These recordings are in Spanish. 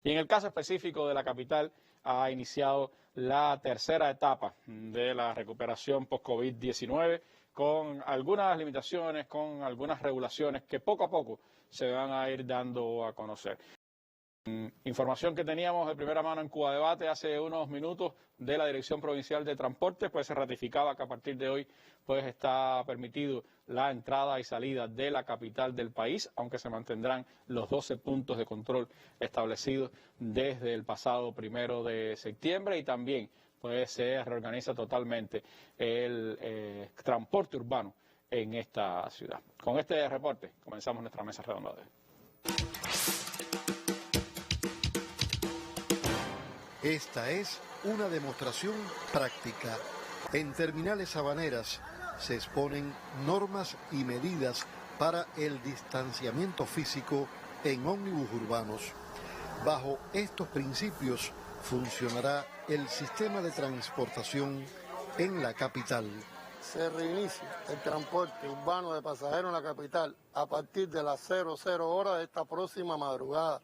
Y en el caso específico de la capital, ha iniciado la tercera etapa de la recuperación post-COVID-19 con algunas limitaciones, con algunas regulaciones que poco a poco se van a ir dando a conocer. Información que teníamos de primera mano en Cuba Debate hace unos minutos de la Dirección Provincial de Transporte, pues se ratificaba que a partir de hoy pues está permitido la entrada y salida de la capital del país, aunque se mantendrán los 12 puntos de control establecidos desde el pasado 1 de septiembre y también pues se reorganiza totalmente el transporte urbano en esta ciudad. Con este reporte comenzamos nuestra mesa redonda de hoy. Esta es una demostración práctica. En terminales habaneras se exponen normas y medidas para el distanciamiento físico en ómnibus urbanos. Bajo estos principios funcionará el sistema de transportación en la capital. Se reinicia el transporte urbano de pasajeros en la capital a partir de las 00 horas de esta próxima madrugada,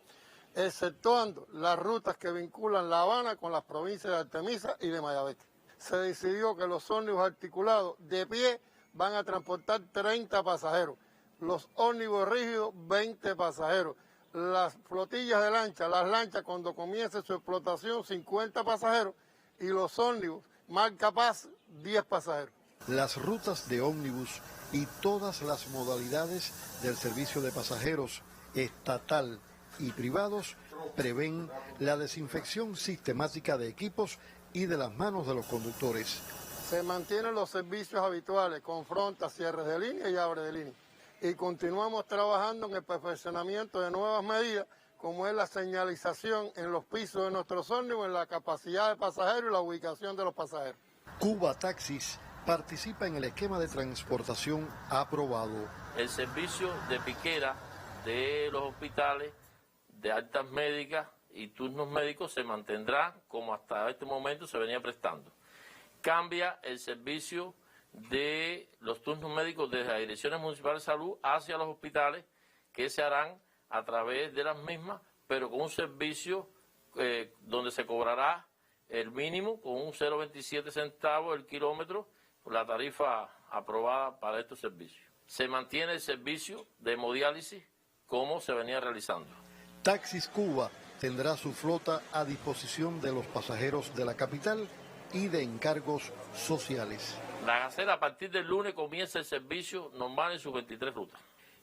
exceptuando las rutas que vinculan La Habana con las provincias de Artemisa y de Mayagüez. Se decidió que los ómnibus articulados de pie van a transportar 30 pasajeros, los ómnibus rígidos 20 pasajeros, las flotillas de lancha, las lanchas cuando comience su explotación 50 pasajeros y los ómnibus marca Paz 10 pasajeros. Las rutas de ómnibus y todas las modalidades del servicio de pasajeros estatal y privados prevén la desinfección sistemática de equipos y de las manos de los conductores. Se mantienen los servicios habituales, confronta, cierres de línea y abre de línea. Y continuamos trabajando en el perfeccionamiento de nuevas medidas, como es la señalización en los pisos de nuestros ómnibus, en la capacidad de pasajeros y la ubicación de los pasajeros. Cuba Taxis participa en el esquema de transportación aprobado. El servicio de piquera de los hospitales de altas médicas y turnos médicos se mantendrá como hasta este momento se venía prestando. Cambia el servicio de los turnos médicos desde las direcciones municipales de salud hacia los hospitales, que se harán a través de las mismas, pero con un servicio donde se cobrará el mínimo con un 0,27 centavos el kilómetro, la tarifa aprobada para estos servicios. Se mantiene el servicio de hemodiálisis como se venía realizando. Taxis Cuba tendrá su flota a disposición de los pasajeros de la capital y de encargos sociales. La Gacela a partir del lunes comienza el servicio normal en sus 23 rutas.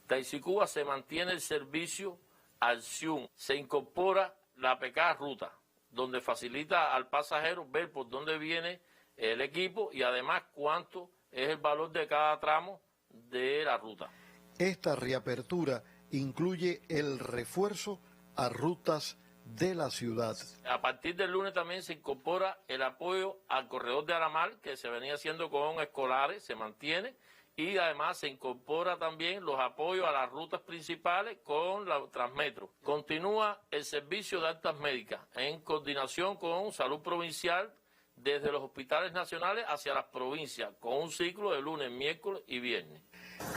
Taxi Cuba se mantiene el servicio al CIUN, se incorpora la PK Ruta, donde facilita al pasajero ver por dónde viene el equipo y además cuánto es el valor de cada tramo de la ruta. Esta reapertura incluye el refuerzo a rutas de la ciudad. A partir del lunes también se incorpora el apoyo al corredor de Aramar, que se venía haciendo con escolares, se mantiene, y además se incorpora también los apoyos a las rutas principales con la Transmetro. Continúa el servicio de altas médicas en coordinación con Salud Provincial desde los hospitales nacionales hacia las provincias, con un ciclo de lunes, miércoles y viernes.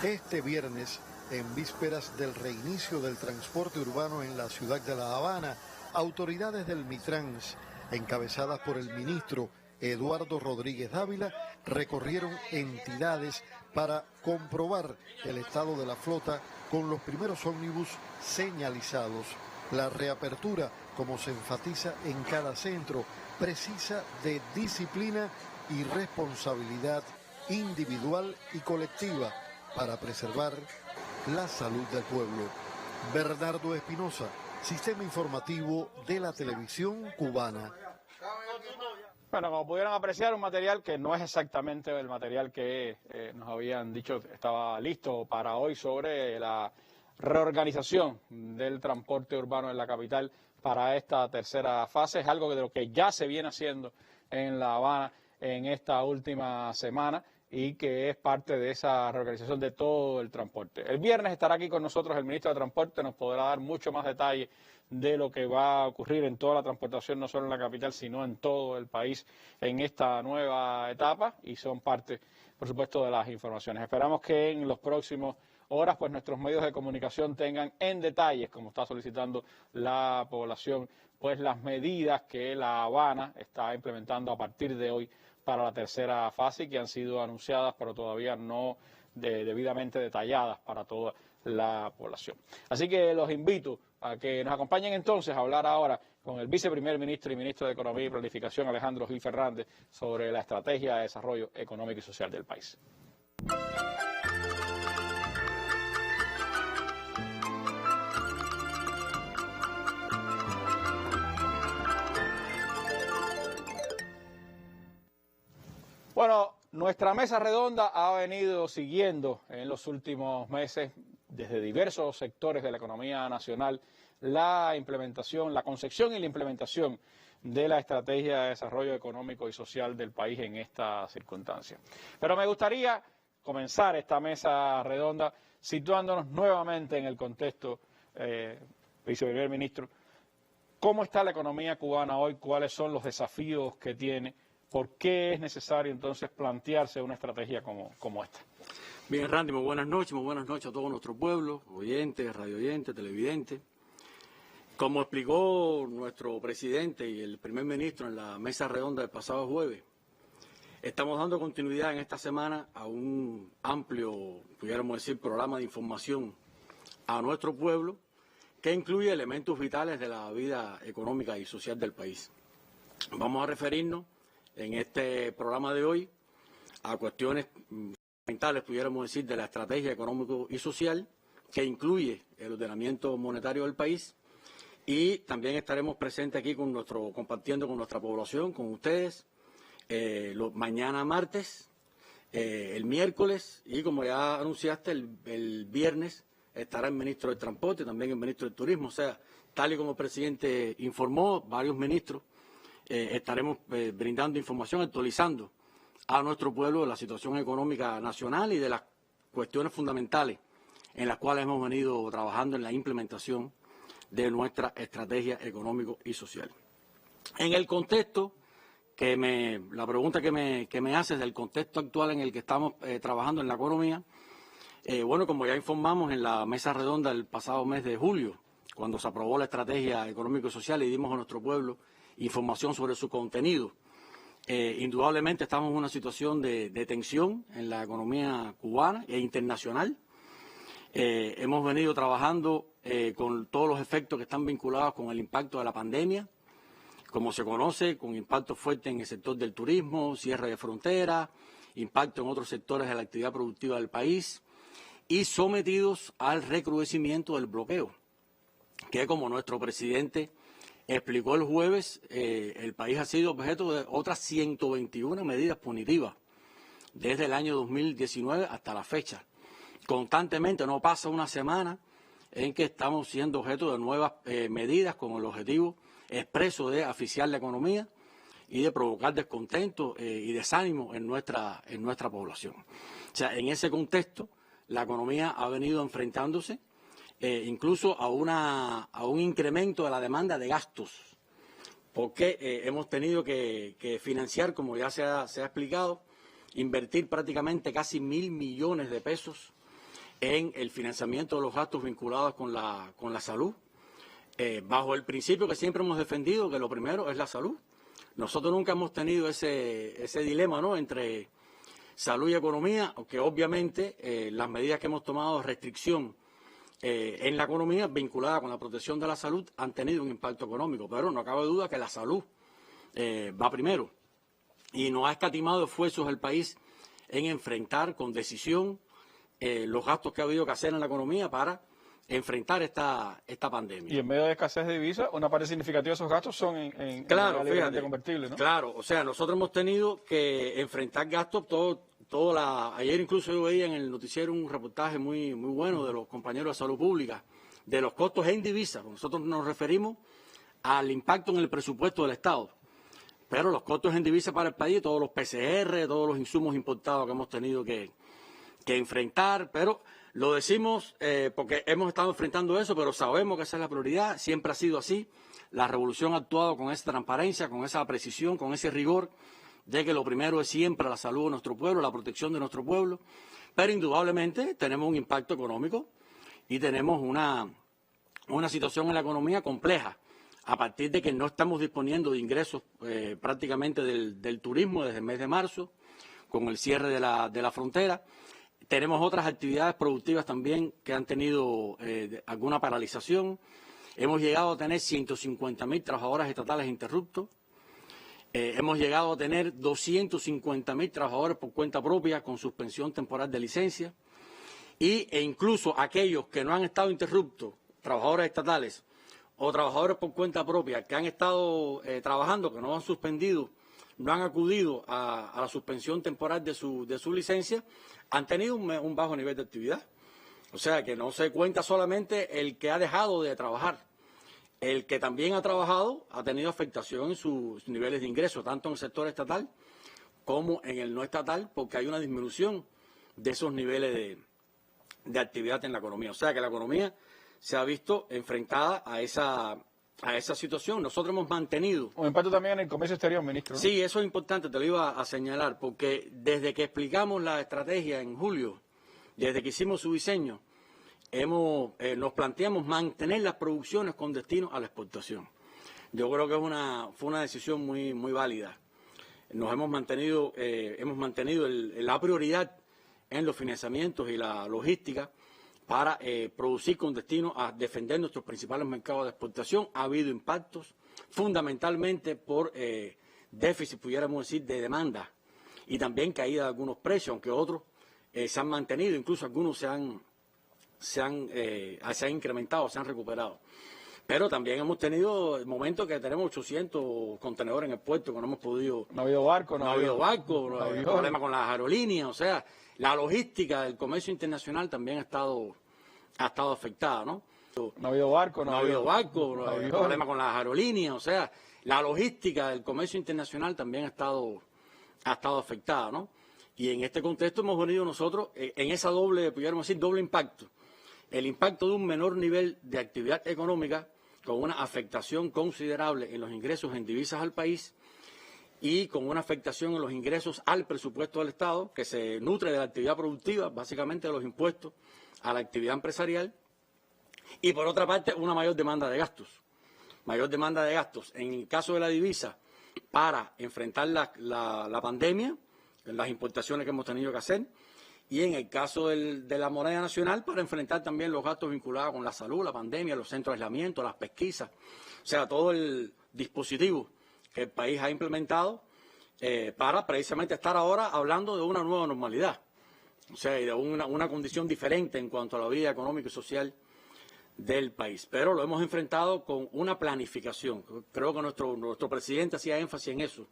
Este viernes, en vísperas del reinicio del transporte urbano en la ciudad de La Habana, autoridades del Mitrans, encabezadas por el ministro Eduardo Rodríguez Dávila, recorrieron entidades para comprobar el estado de la flota con los primeros ómnibus señalizados. La reapertura, como se enfatiza en cada centro, precisa de disciplina y responsabilidad individual y colectiva para preservar la salud del pueblo. Bernardo Espinosa, Sistema Informativo de la Televisión Cubana. Bueno, como pudieron apreciar, un material que no es exactamente el material que nos habían dicho estaba listo para hoy sobre la reorganización del transporte urbano en la capital para esta tercera fase. Es algo de lo que ya se viene haciendo en La Habana en esta última semana y que es parte de esa reorganización de todo el transporte. El viernes estará aquí con nosotros el ministro de Transporte, nos podrá dar mucho más detalle de lo que va a ocurrir en toda la transportación, no solo en la capital, sino en todo el país en esta nueva etapa y son parte, por supuesto, de las informaciones. Esperamos que en los próximos horas pues nuestros medios de comunicación tengan en detalles, como está solicitando la población, pues las medidas que La Habana está implementando a partir de hoy para la tercera fase, que han sido anunciadas pero todavía no debidamente detalladas para toda la población. Así que los invito a que nos acompañen entonces a hablar ahora con el viceprimer ministro y ministro de Economía y Planificación, Alejandro Gil Fernández, sobre la estrategia de desarrollo económico y social del país. Bueno, nuestra mesa redonda ha venido siguiendo en los últimos meses desde diversos sectores de la economía nacional la implementación, la concepción y la implementación de la estrategia de desarrollo económico y social del país en esta circunstancia. Pero me gustaría comenzar esta mesa redonda situándonos nuevamente en el contexto, viceprimer ministro, ¿cómo está la economía cubana hoy? ¿Cuáles son los desafíos que tiene? ¿Por qué es necesario entonces plantearse una estrategia como esta? Bien, Randy, muy buenas noches a todo nuestro pueblo, oyentes, radio oyentes, televidentes. Como explicó nuestro presidente y el primer ministro en la mesa redonda del pasado jueves, estamos dando continuidad en esta semana a un amplio, pudiéramos decir, programa de información a nuestro pueblo que incluye elementos vitales de la vida económica y social del país. Vamos a referirnos en este programa de hoy a cuestiones fundamentales, pudiéramos decir, de la estrategia económico y social, que incluye el ordenamiento monetario del país, y también estaremos presentes aquí compartiendo con nuestra población, con ustedes, mañana martes, el miércoles, y como ya anunciaste, el viernes estará el ministro del Transporte, también el ministro del Turismo. O sea, tal y como el presidente informó, varios ministros, estaremos brindando información, actualizando a nuestro pueblo de la situación económica nacional y de las cuestiones fundamentales en las cuales hemos venido trabajando en la implementación de nuestra estrategia económico y social. En el contexto, la pregunta que me haces del contexto actual en el que estamos trabajando en la economía, bueno, como ya informamos en la mesa redonda el pasado mes de julio, cuando se aprobó la estrategia económico y social y dimos a nuestro pueblo información sobre su contenido. Indudablemente estamos en una situación de tensión en la economía cubana e internacional. Hemos venido trabajando con todos los efectos que están vinculados con el impacto de la pandemia, como se conoce, con impacto fuerte en el sector del turismo, cierre de fronteras, impacto en otros sectores de la actividad productiva del país y sometidos al recrudecimiento del bloqueo, que como nuestro presidente explicó el jueves, el país ha sido objeto de otras 121 medidas punitivas desde el año 2019 hasta la fecha. Constantemente no pasa una semana en que estamos siendo objeto de nuevas medidas con el objetivo expreso de asfixiar la economía y de provocar descontento y desánimo en nuestra población. O sea, en ese contexto, la economía ha venido enfrentándose incluso a un incremento de la demanda de gastos, porque hemos tenido que financiar, como ya se ha explicado, invertir prácticamente casi 1.000 millones de pesos en el financiamiento de los gastos vinculados con la salud, bajo el principio que siempre hemos defendido, que lo primero es la salud. Nosotros nunca hemos tenido ese dilema, ¿no?, entre salud y economía, aunque obviamente las medidas que hemos tomado de restricción en la economía vinculada con la protección de la salud han tenido un impacto económico, pero no cabe duda que la salud va primero y no ha escatimado esfuerzos el país en enfrentar con decisión los gastos que ha habido que hacer en la economía para enfrentar esta pandemia. Y en medio de escasez de divisas, una parte significativa de esos gastos son en claro, la librería de combustible, ¿no? Claro, o sea, nosotros hemos tenido que enfrentar gastos ayer incluso yo veía en el noticiero un reportaje muy bueno de los compañeros de salud pública, de los costos en divisas. Nosotros nos referimos al impacto en el presupuesto del Estado, pero los costos en divisas para el país, todos los PCR, todos los insumos importados que hemos tenido que enfrentar, pero lo decimos porque hemos estado enfrentando eso, pero sabemos que esa es la prioridad, siempre ha sido así. La revolución ha actuado con esa transparencia, con esa precisión, con ese rigor, de que lo primero es siempre la salud de nuestro pueblo, la protección de nuestro pueblo, pero indudablemente tenemos un impacto económico y tenemos una situación en la economía compleja a partir de que no estamos disponiendo de ingresos prácticamente del turismo desde el mes de marzo, con el cierre de la frontera. Tenemos otras actividades productivas también que han tenido alguna paralización. Hemos llegado a tener 150.000 trabajadores estatales interruptos. Hemos llegado a tener 250.000 trabajadores por cuenta propia con suspensión temporal de licencia. E incluso aquellos que no han estado interruptos, trabajadores estatales o trabajadores por cuenta propia que han estado trabajando, que no han suspendido, no han acudido a la suspensión temporal de su licencia, han tenido un bajo nivel de actividad. O sea, que no se cuenta solamente el que ha dejado de trabajar. El que también ha trabajado ha tenido afectación en sus niveles de ingresos, tanto en el sector estatal como en el no estatal, porque hay una disminución de esos niveles de actividad en la economía. O sea, que la economía se ha visto enfrentada a esa situación. Nosotros hemos mantenido... Un impacto también en el comercio exterior, ministro, ¿no? Sí, eso es importante, te lo iba a señalar, porque desde que explicamos la estrategia en julio, desde que hicimos su diseño, nos planteamos mantener las producciones con destino a la exportación. Yo creo que fue una decisión muy válida. Nos hemos mantenido la prioridad en los financiamientos y la logística para producir con destino a defender nuestros principales mercados de exportación. Ha habido impactos fundamentalmente por déficit, pudiéramos decir, de demanda y también caída de algunos precios, aunque otros se han mantenido, incluso algunos se han incrementado, se han recuperado. Pero también hemos tenido momentos que tenemos 800 contenedores en el puerto que no hemos podido... No ha habido barco, no ha habido problemas con las aerolíneas, o sea, la logística del comercio internacional también ha estado afectada, ¿no? No ha habido barco, no ha habido problemas con las aerolíneas, o sea, la logística del comercio internacional también ha estado afectada, ¿no? Y en este contexto hemos venido nosotros en esa pudiéramos decir, doble impacto. El impacto de un menor nivel de actividad económica con una afectación considerable en los ingresos en divisas al país y con una afectación en los ingresos al presupuesto del Estado, que se nutre de la actividad productiva, básicamente de los impuestos a la actividad empresarial, y por otra parte una mayor demanda de gastos. Mayor demanda de gastos en el caso de la divisa para enfrentar la pandemia, las importaciones que hemos tenido que hacer, y en el caso de la moneda nacional para enfrentar también los gastos vinculados con la salud, la pandemia, los centros de aislamiento, las pesquisas, o sea, todo el dispositivo que el país ha implementado para precisamente estar ahora hablando de una nueva normalidad, o sea, de una condición diferente en cuanto a la vida económica y social del país. Pero lo hemos enfrentado con una planificación. Creo que nuestro presidente hacía énfasis en eso. O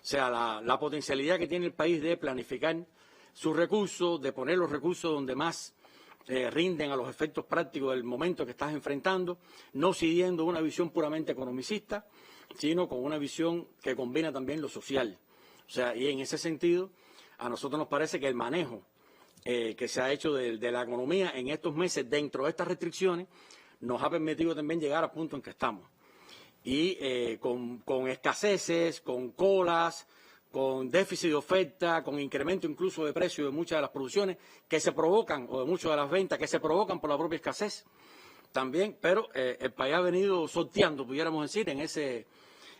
sea, la potencialidad que tiene el país de planificar sus recursos, de poner los recursos donde más rinden a los efectos prácticos del momento que estás enfrentando, no siguiendo una visión puramente economicista, sino con una visión que combina también lo social. O sea, y en ese sentido, a nosotros nos parece que el manejo que se ha hecho de la economía en estos meses dentro de estas restricciones nos ha permitido también llegar al punto en que estamos. Y con escaseces, con colas, con déficit de oferta, con incremento incluso de precio de muchas de las producciones que se provocan, o de muchas de las ventas que se provocan por la propia escasez también, pero el país ha venido sorteando, pudiéramos decir, en ese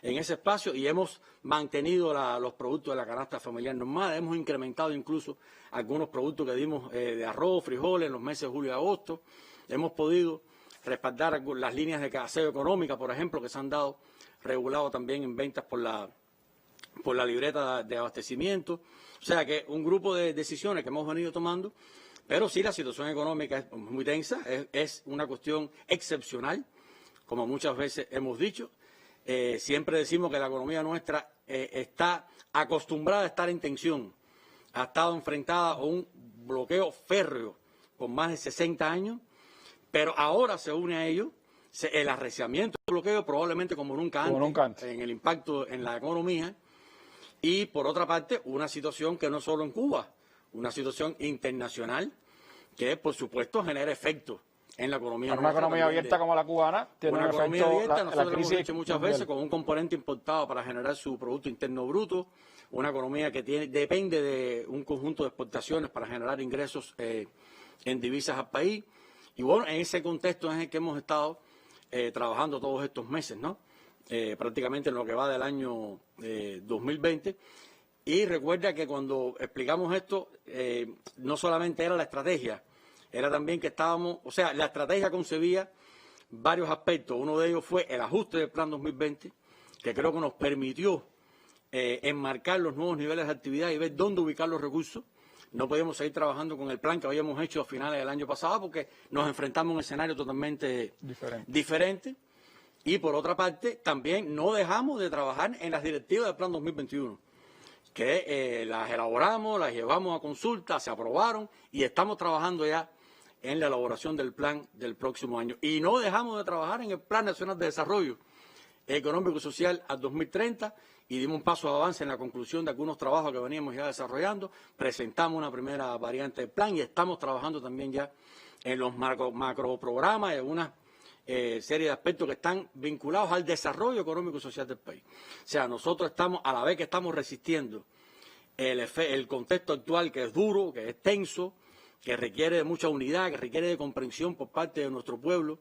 espacio y hemos mantenido los productos de la canasta familiar normal, hemos incrementado incluso algunos productos que dimos de arroz, frijoles en los meses de julio y agosto, hemos podido respaldar las líneas de aseo económica, por ejemplo, que se han dado regulado también en ventas por la libreta de abastecimiento. O sea que un grupo de decisiones que hemos venido tomando, pero sí la situación económica es muy tensa, es una cuestión excepcional, como muchas veces hemos dicho. Siempre decimos que la economía nuestra está acostumbrada a estar en tensión, ha estado enfrentada a un bloqueo férreo con más de 60 años, pero ahora se une a ello el arreciamiento del bloqueo probablemente como nunca antes, en el impacto en la economía. Y, por otra parte, una situación que no solo en Cuba, una situación internacional que, por supuesto, genera efectos en la economía. Para una economía abierta como la cubana, tiene una economía abierta, nosotros crisis hemos dicho muchas veces, con un componente importado para generar su Producto Interno Bruto, una economía que depende de un conjunto de exportaciones para generar ingresos en divisas al país. Y bueno, en ese contexto es el que hemos estado trabajando todos estos meses, ¿no? Prácticamente en lo que va del año 2020. Y recuerda que cuando explicamos esto, no solamente era la estrategia, era también que estábamos, o sea, la estrategia concebía varios aspectos. Uno de ellos fue el ajuste del Plan 2020, que creo que nos permitió enmarcar los nuevos niveles de actividad y ver dónde ubicar los recursos. No podíamos seguir trabajando con el plan que habíamos hecho a finales del año pasado porque nos enfrentamos a un escenario totalmente diferente. Y por otra parte, también no dejamos de trabajar en las directivas del Plan 2021, que las elaboramos, las llevamos a consulta, se aprobaron y estamos trabajando ya en la elaboración del plan del próximo año. Y no dejamos de trabajar en el Plan Nacional de Desarrollo Económico y Social al 2030 y dimos un paso de avance en la conclusión de algunos trabajos que veníamos ya desarrollando. Presentamos una primera variante del plan y estamos trabajando también ya en los macroprogramas y algunas serie de aspectos que están vinculados al desarrollo económico y social del país. O sea, nosotros estamos, a la vez que estamos resistiendo el contexto actual que es duro, que es tenso, que requiere de mucha unidad, que requiere de comprensión por parte de nuestro pueblo,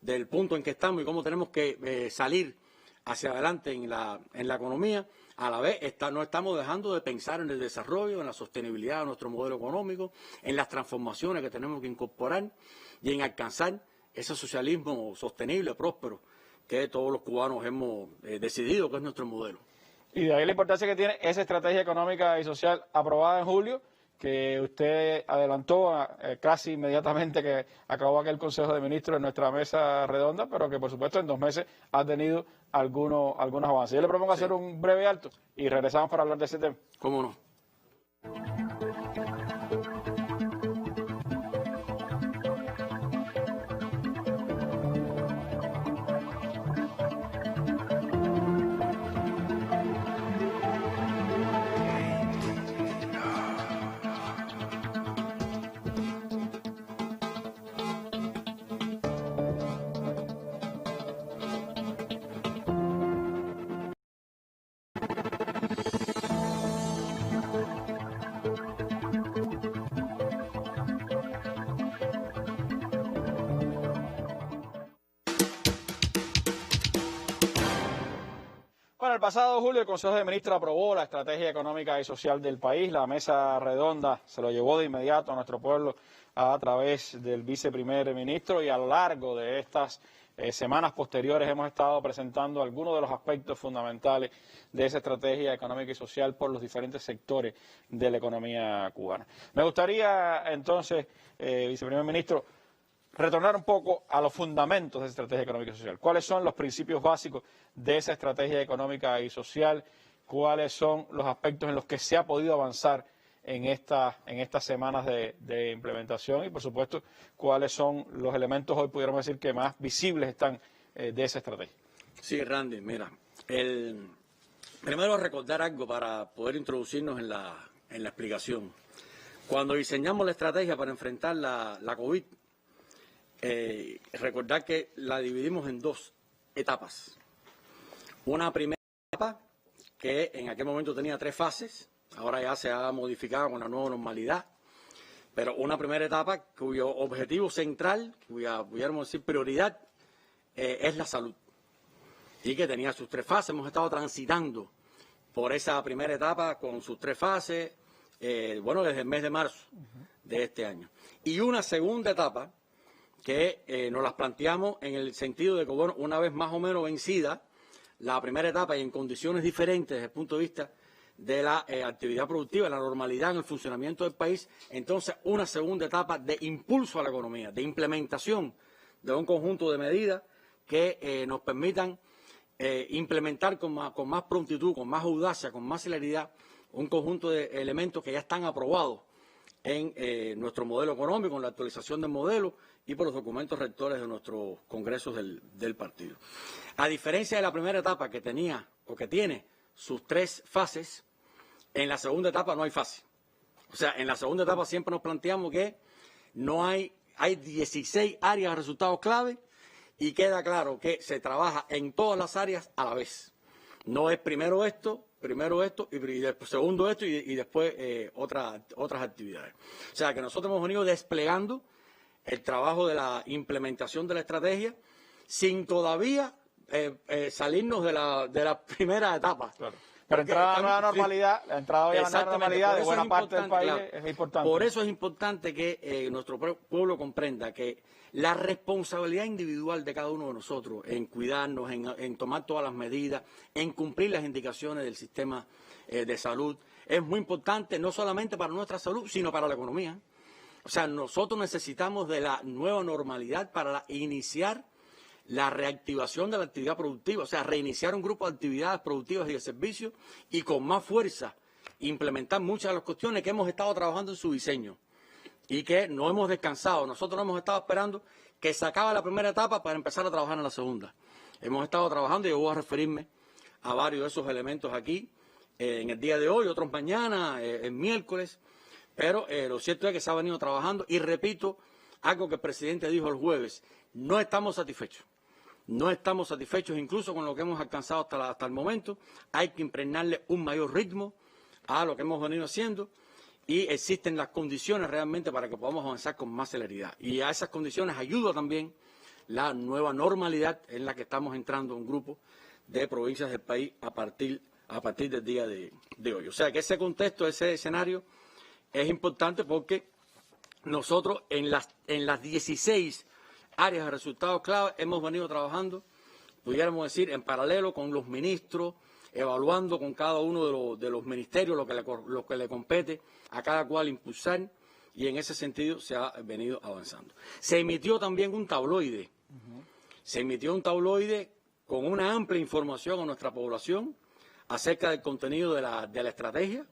del punto en que estamos y cómo tenemos que salir hacia adelante en la economía, a la vez no estamos dejando de pensar en el desarrollo, en la sostenibilidad de nuestro modelo económico, en las transformaciones que tenemos que incorporar y en alcanzar ese socialismo sostenible, próspero, que todos los cubanos hemos decidido que es nuestro modelo. Y de ahí la importancia que tiene esa estrategia económica y social aprobada en julio, que usted adelantó casi inmediatamente que acabó aquel Consejo de Ministros en nuestra mesa redonda, pero que por supuesto en 2 meses ha tenido algunos avances. Yo le propongo hacer un breve alto y regresamos para hablar de ese tema. ¿Cómo no? Bueno, el pasado julio el Consejo de Ministros aprobó la estrategia económica y social del país. La mesa redonda se lo llevó de inmediato a nuestro pueblo a través del viceprimer ministro y a lo largo de estas semanas posteriores hemos estado presentando algunos de los aspectos fundamentales de esa estrategia económica y social por los diferentes sectores de la economía cubana. Me gustaría entonces, viceprimer ministro, retornar un poco a los fundamentos de esa estrategia económica y social. ¿Cuáles son los principios básicos de esa estrategia económica y social? ¿Cuáles son los aspectos en los que se ha podido avanzar en estas semanas de implementación? Y, por supuesto, ¿cuáles son los elementos hoy, pudiéramos decir, que más visibles están de esa estrategia? Sí, Randy, mira, primero recordar algo para poder introducirnos en la explicación. Cuando diseñamos la estrategia para enfrentar la COVID, recordar que la dividimos en 2 etapas. Una primera etapa que en aquel momento tenía 3 fases, ahora ya se ha modificado con la nueva normalidad, pero una primera etapa cuyo objetivo central, cuya, pudiéramos decir, prioridad, es la salud. Y que tenía sus 3 fases, hemos estado transitando por esa primera etapa con sus 3 fases, desde el mes de marzo de este año. Y una segunda etapa que nos las planteamos en el sentido de que, bueno, una vez más o menos vencida la primera etapa y en condiciones diferentes desde el punto de vista de la actividad productiva, la normalidad en el funcionamiento del país, entonces una segunda etapa de impulso a la economía, de implementación de un conjunto de medidas que nos permitan implementar con más prontitud, con más audacia, con más celeridad, un conjunto de elementos que ya están aprobados en nuestro modelo económico, en la actualización del modelo y por los documentos rectores de nuestros congresos del partido. A diferencia de la primera etapa que tenía o que tiene sus 3 fases, en la segunda etapa no hay fase. O sea, en la segunda etapa siempre nos planteamos que no hay 16 áreas de resultados clave y queda claro que se trabaja en todas las áreas a la vez. No es primero esto y después segundo esto y después otras actividades. O sea que nosotros hemos venido desplegando el trabajo de la implementación de la estrategia sin todavía salirnos de la primera etapa. Claro. Pero entrar a la nueva normalidad, la entrada a la nueva normalidad de buena parte del país es importante. Por eso es importante que nuestro pueblo comprenda que la responsabilidad individual de cada uno de nosotros en cuidarnos, en tomar todas las medidas, en cumplir las indicaciones del sistema de salud, es muy importante no solamente para nuestra salud, sino para la economía. O sea, nosotros necesitamos de la nueva normalidad para iniciar la reactivación de la actividad productiva, o sea, reiniciar un grupo de actividades productivas y de servicios y con más fuerza implementar muchas de las cuestiones que hemos estado trabajando en su diseño y que no hemos descansado. Nosotros no hemos estado esperando que se acabe la primera etapa para empezar a trabajar en la segunda. Hemos estado trabajando y yo voy a referirme a varios de esos elementos aquí en el día de hoy, otros mañana, el miércoles, pero lo cierto es que se ha venido trabajando y repito algo que el presidente dijo el jueves, no estamos satisfechos. No estamos satisfechos incluso con lo que hemos alcanzado hasta el momento. Hay que impregnarle un mayor ritmo a lo que hemos venido haciendo y existen las condiciones realmente para que podamos avanzar con más celeridad. Y a esas condiciones ayuda también la nueva normalidad en la que estamos entrando un grupo de provincias del país a partir del día de hoy. O sea que ese contexto, ese escenario es importante porque nosotros en las 16 áreas de resultados clave hemos venido trabajando, pudiéramos decir, en paralelo con los ministros, evaluando con cada uno de los ministerios lo que le compete a cada cual impulsar, y en ese sentido se ha venido avanzando. Se emitió también un tabloide, con una amplia información a nuestra población acerca del contenido de la estrategia,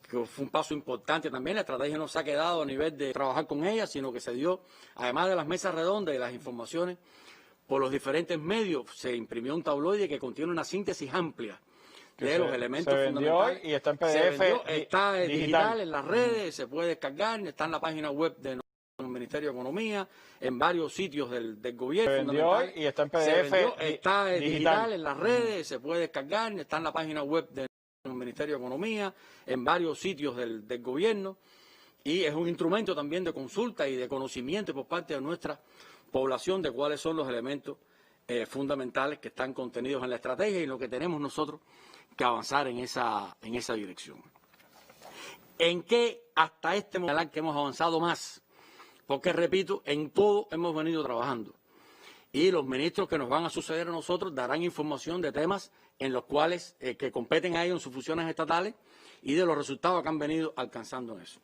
que fue un paso importante también. La estrategia no se ha quedado a nivel de trabajar con ella, sino que se dio, además de las mesas redondas y las informaciones por los diferentes medios, se imprimió un tabloide que contiene una síntesis amplia de los elementos fundamentales. Y está en PDF. Está digital en las redes, se puede descargar, está en la página web del Ministerio de Economía, en varios sitios del gobierno. Se vendió hoy y está en PDF. Está digital en las redes, se puede descargar, está en la página web del Ministerio de Economía, en varios sitios del gobierno, y es un instrumento también de consulta y de conocimiento por parte de nuestra población de cuáles son los elementos fundamentales que están contenidos en la estrategia y lo que tenemos nosotros que avanzar en esa dirección. ¿En qué hasta este momento que hemos avanzado más? Porque, repito, en todo hemos venido trabajando. Y los ministros que nos van a suceder a nosotros darán información de temas en los cuales que competen a ellos en sus funciones estatales y de los resultados que han venido alcanzando en eso.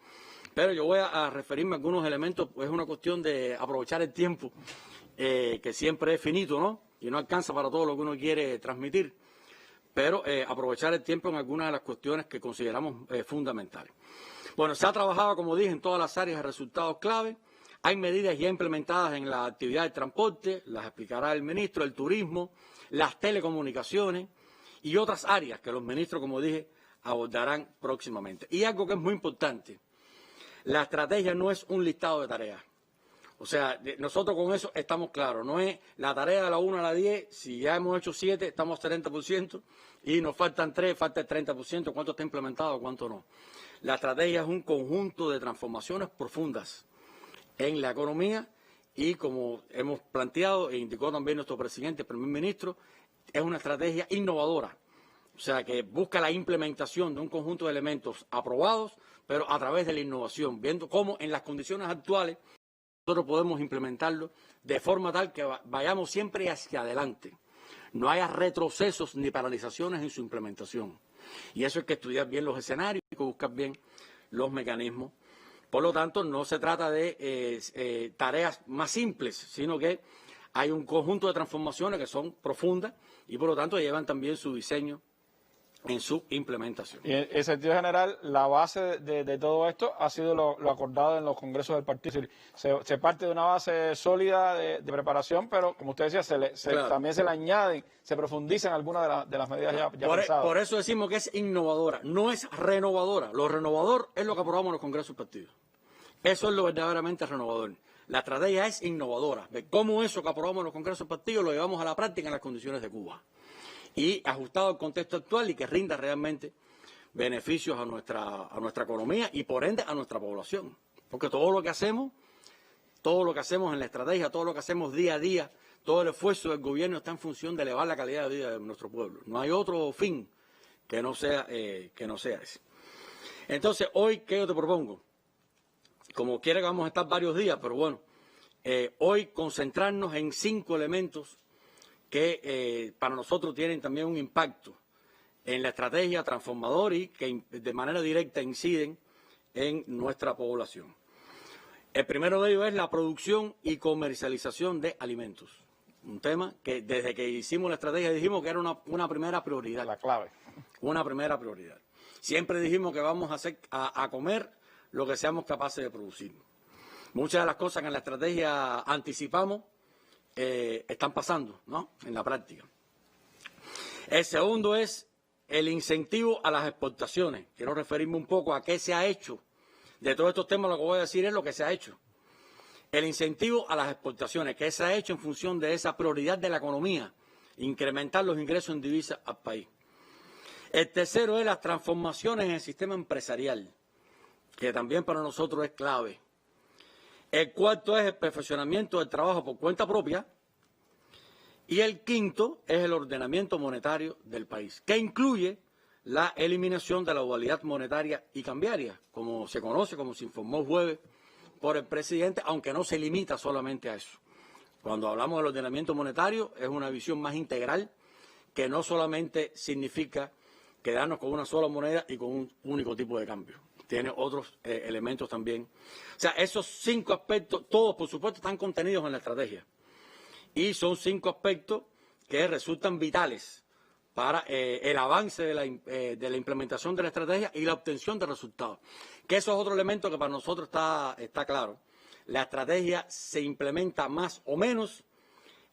Pero yo voy a referirme a algunos elementos, pues es una cuestión de aprovechar el tiempo, que siempre es finito, ¿no? Y no alcanza para todo lo que uno quiere transmitir, pero aprovechar el tiempo en algunas de las cuestiones que consideramos fundamentales. Bueno, se ha trabajado, como dije, en todas las áreas de resultados clave. Hay medidas ya implementadas en la actividad de transporte, las explicará el ministro, el turismo, las telecomunicaciones y otras áreas que los ministros, como dije, abordarán próximamente. Y algo que es muy importante, la estrategia no es un listado de tareas. O sea, nosotros con eso estamos claros, no es la tarea de la 1 a la 10, si ya hemos hecho 7, estamos 30% y nos faltan 3, falta el 30%, cuánto está implementado, cuánto no. La estrategia es un conjunto de transformaciones profundas en la economía y, como hemos planteado e indicó también nuestro presidente, el primer ministro, es una estrategia innovadora, o sea, que busca la implementación de un conjunto de elementos aprobados, pero a través de la innovación, viendo cómo en las condiciones actuales nosotros podemos implementarlo de forma tal que vayamos siempre hacia adelante, no haya retrocesos ni paralizaciones en su implementación. Y eso hay que estudiar bien los escenarios, hay que buscar bien los mecanismos. Por lo tanto, no se trata de tareas más simples, sino que hay un conjunto de transformaciones que son profundas y por lo tanto llevan también su diseño en su implementación. Y en sentido general, la base de todo esto ha sido lo acordado en los congresos del partido. Es decir, se parte de una base sólida de preparación, pero como usted decía, claro, también se le añaden, se profundizan algunas de las medidas ya pensadas. Por eso decimos que es innovadora, no es renovadora. Lo renovador es lo que aprobamos en los congresos del partido. Eso es lo verdaderamente renovador. La estrategia es innovadora. De cómo eso que aprobamos en los congresos del partido lo llevamos a la práctica en las condiciones de Cuba. Y ajustado al contexto actual y que rinda realmente beneficios a nuestra economía y por ende a nuestra población. Porque todo lo que hacemos en la estrategia, todo lo que hacemos día a día, todo el esfuerzo del gobierno está en función de elevar la calidad de vida de nuestro pueblo. No hay otro fin que no sea ese. Entonces, hoy, ¿qué yo te propongo? Como quiera que vamos a estar varios días, pero bueno, hoy concentrarnos en 5 elementos que para nosotros tienen también un impacto en la estrategia transformadora y que de manera directa inciden en nuestra población. El primero de ellos es la producción y comercialización de alimentos. Un tema que desde que hicimos la estrategia dijimos que era una primera prioridad. La clave. Una primera prioridad. Siempre dijimos que vamos a comer lo que seamos capaces de producir. Muchas de las cosas que en la estrategia anticipamos están pasando, ¿no?, en la práctica. El segundo es el incentivo a las exportaciones. Quiero referirme un poco a qué se ha hecho. De todos estos temas lo que voy a decir es lo que se ha hecho. El incentivo a las exportaciones, que se ha hecho en función de esa prioridad de la economía, incrementar los ingresos en divisas al país. El tercero es las transformaciones en el sistema empresarial, que también para nosotros es clave. El cuarto es el perfeccionamiento del trabajo por cuenta propia. Y el quinto es el ordenamiento monetario del país, que incluye la eliminación de la dualidad monetaria y cambiaria, como se conoce, como se informó el jueves por el presidente, aunque no se limita solamente a eso. Cuando hablamos del ordenamiento monetario es una visión más integral, que no solamente significa quedarnos con una sola moneda y con un único tipo de cambio. Tiene otros elementos también. O sea, esos 5 aspectos, todos por supuesto están contenidos en la estrategia. Y son 5 aspectos que resultan vitales para el avance de la implementación de la estrategia y la obtención de resultados. Que eso es otro elemento que para nosotros está claro. La estrategia se implementa más o menos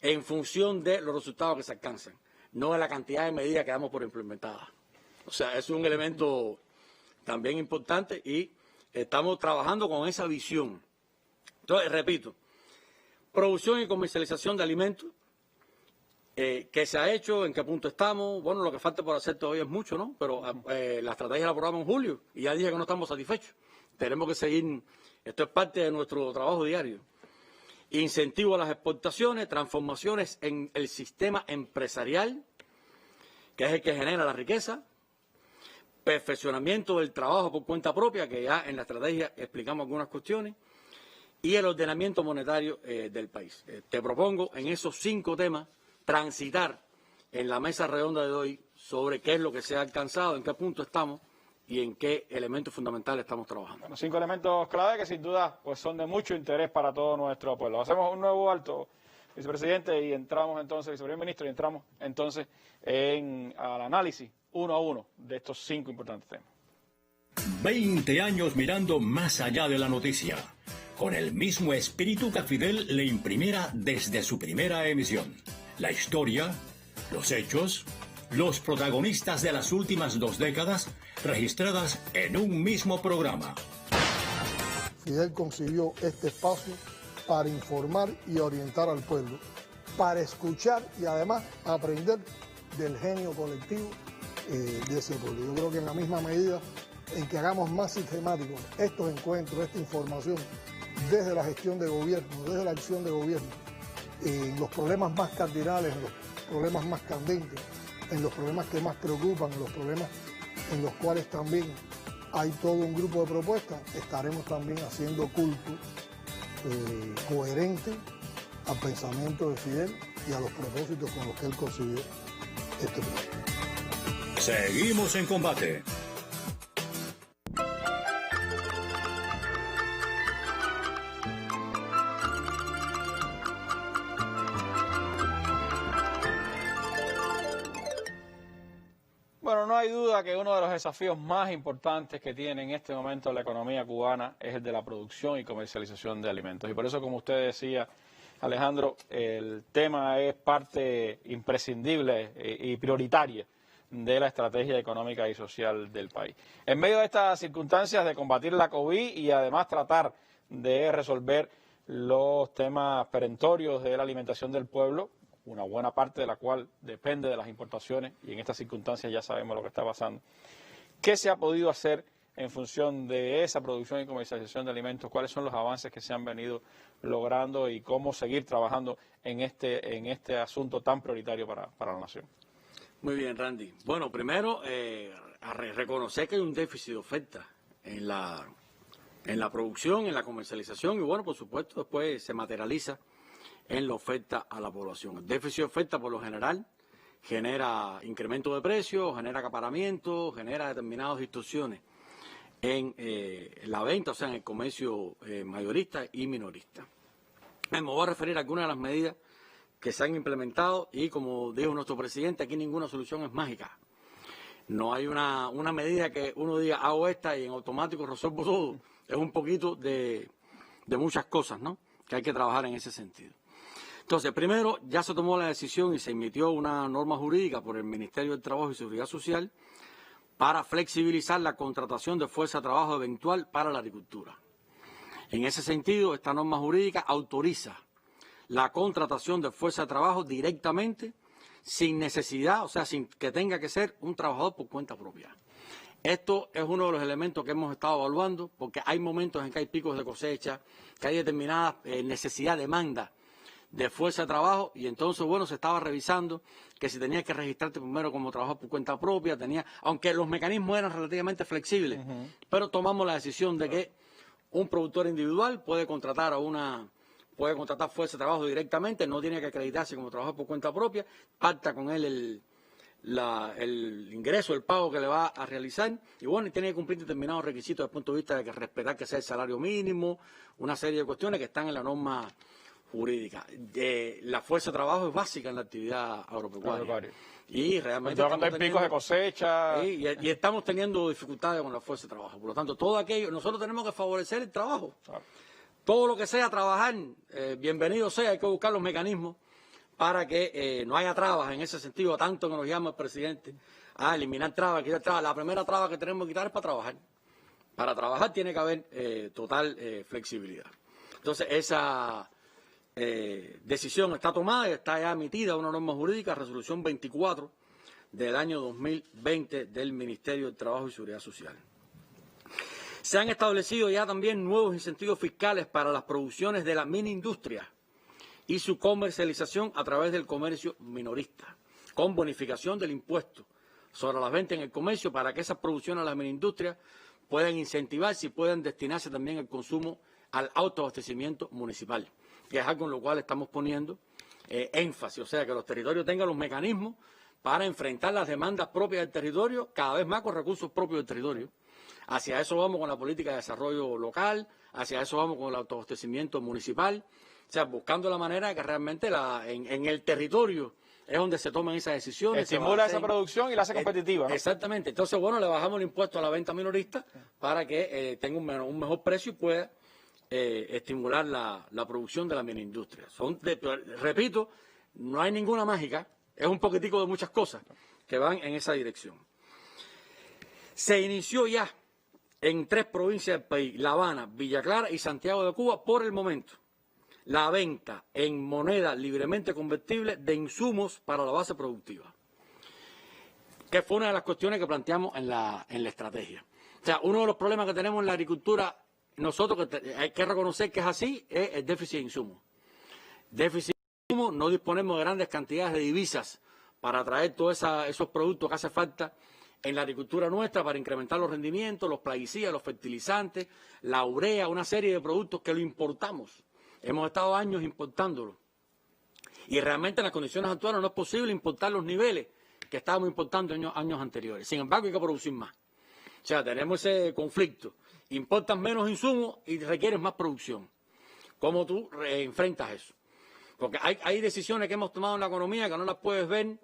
en función de los resultados que se alcanzan, no de la cantidad de medidas que damos por implementadas. O sea, es un elemento también importante y estamos trabajando con esa visión. Entonces, repito, producción y comercialización de alimentos, ¿qué se ha hecho? ¿En qué punto estamos? Bueno, lo que falta por hacer todavía es mucho, ¿no? Pero la estrategia la aprobamos en julio y ya dije que no estamos satisfechos. Tenemos que seguir, esto es parte de nuestro trabajo diario. Incentivo a las exportaciones, transformaciones en el sistema empresarial, que es el que genera la riqueza, perfeccionamiento del trabajo por cuenta propia, que ya en la estrategia explicamos algunas cuestiones, y el ordenamiento monetario del país. Te propongo en esos 5 temas transitar en la mesa redonda de hoy sobre qué es lo que se ha alcanzado, en qué punto estamos y en qué elementos fundamentales estamos trabajando. Bueno, 5 elementos clave que sin duda pues son de mucho interés para todo nuestro pueblo. Hacemos un nuevo alto, vicepresidente, y entramos entonces, viceprimer ministro, y entramos entonces al análisis uno a uno de estos 5 importantes temas. 20 años mirando más allá de la noticia, con el mismo espíritu que Fidel le imprimiera desde su primera emisión. La historia, los hechos, los protagonistas de las últimas 2 décadas registradas en un mismo programa. Fidel concibió este espacio para informar y orientar al pueblo, para escuchar y además aprender del genio colectivo de ese pueblo. Yo creo que en la misma medida en que hagamos más sistemáticos estos encuentros, esta información, desde la gestión de gobierno, desde la acción de gobierno, en los problemas más cardinales, en los problemas más candentes, en los problemas que más preocupan, en los problemas en los cuales también hay todo un grupo de propuestas, estaremos también haciendo culto coherente al pensamiento de Fidel y a los propósitos con los que él concibió este proyecto. Seguimos en combate. Bueno, no hay duda que uno de los desafíos más importantes que tiene en este momento la economía cubana es el de la producción y comercialización de alimentos. Y por eso, como usted decía, Alejandro, el tema es parte imprescindible y prioritaria de la estrategia económica y social del país. En medio de estas circunstancias de combatir la COVID y además tratar de resolver los temas perentorios de la alimentación del pueblo, una buena parte de la cual depende de las importaciones, y en estas circunstancias ya sabemos lo que está pasando. ¿Qué se ha podido hacer en función de esa producción y comercialización de alimentos, cuáles son los avances que se han venido logrando y cómo seguir trabajando en este asunto tan prioritario para la nación. Muy bien, Randy. Bueno, primero, reconocer que hay un déficit de oferta en la producción, en la comercialización y, bueno, por supuesto, después se materializa en la oferta a la población. El déficit de oferta, por lo general, genera incremento de precios, genera acaparamiento, genera determinadas distorsiones en la venta, o sea, en el comercio mayorista y minorista. Me voy a referir a algunas de las medidas que se han implementado y, como dijo nuestro presidente, aquí ninguna solución es mágica. No hay una medida que uno diga, hago esta y en automático resuelvo todo. Es un poquito de muchas cosas, ¿no?, que hay que trabajar en ese sentido. Entonces, primero, ya se tomó la decisión y se emitió una norma jurídica por el Ministerio del Trabajo y Seguridad Social para flexibilizar la contratación de fuerza de trabajo eventual para la agricultura. En ese sentido, esta norma jurídica autoriza la contratación de fuerza de trabajo directamente, sin necesidad, o sea, sin que tenga que ser un trabajador por cuenta propia. Esto es uno de los elementos que hemos estado evaluando, porque hay momentos en que hay picos de cosecha, que hay determinada necesidad, demanda de fuerza de trabajo, y entonces, bueno, se estaba revisando que si tenías que registrarte primero como trabajador por cuenta propia, aunque los mecanismos eran relativamente flexibles, pero tomamos la decisión de que un productor individual puede contratar fuerza de trabajo directamente, no tiene que acreditarse como trabajador por cuenta propia, pacta con él el ingreso, el pago que le va a realizar, y bueno, y tiene que cumplir determinados requisitos desde el punto de vista de que respetar que sea el salario mínimo, una serie de cuestiones que están en la norma jurídica. La fuerza de trabajo es básica en la actividad agropecuaria. Y realmente cuando hay picos de cosecha. Y estamos teniendo dificultades con la fuerza de trabajo. Por lo tanto, todo aquello, nosotros tenemos que favorecer el trabajo. Claro. Todo lo que sea trabajar, bienvenido sea, hay que buscar los mecanismos para que no haya trabas en ese sentido, tanto que nos llama el presidente a eliminar trabas, quitar trabas. La primera traba que tenemos que quitar es para trabajar. Para trabajar tiene que haber total flexibilidad. Entonces, esa decisión está tomada y está ya emitida una norma jurídica, resolución 24 del año 2020 del Ministerio del Trabajo y Seguridad Social. Se han establecido ya también nuevos incentivos fiscales para las producciones de la mini industria y su comercialización a través del comercio minorista, con bonificación del impuesto sobre las ventas en el comercio para que esas producciones de la mini industria puedan incentivarse y puedan destinarse también al consumo, al autoabastecimiento municipal, que es algo en lo cual estamos poniendo énfasis, o sea, que los territorios tengan los mecanismos para enfrentar las demandas propias del territorio, cada vez más con recursos propios del territorio. Hacia eso vamos con la política de desarrollo local, hacia eso vamos con el autoabastecimiento municipal, o sea, buscando la manera de que realmente en el territorio es donde se toman esas decisiones. Estimula esa producción y la hace competitiva, ¿no? Exactamente. Entonces, bueno, le bajamos el impuesto a la venta minorista para que tenga un mejor precio y pueda estimular la producción de la miniindustria. Repito, no hay ninguna mágica, es un poquitico de muchas cosas que van en esa dirección. Se inició ya en 3 provincias del país, La Habana, Villa Clara y Santiago de Cuba, por el momento, la venta en moneda libremente convertible de insumos para la base productiva, que fue una de las cuestiones que planteamos en la estrategia. O sea, uno de los problemas que tenemos en la agricultura, nosotros que hay que reconocer que es así, es el déficit de insumos. Déficit de insumos, no disponemos de grandes cantidades de divisas para traer todos esos productos que hace falta en la agricultura nuestra para incrementar los rendimientos, los plaguicidas, los fertilizantes, la urea, una serie de productos que lo importamos. Hemos estado años importándolo. Y realmente en las condiciones actuales no es posible importar los niveles que estábamos importando en años anteriores. Sin embargo, hay que producir más. O sea, tenemos ese conflicto. Importas menos insumos y requieres más producción. ¿Cómo tú enfrentas eso? Porque hay decisiones que hemos tomado en la economía que no las puedes ver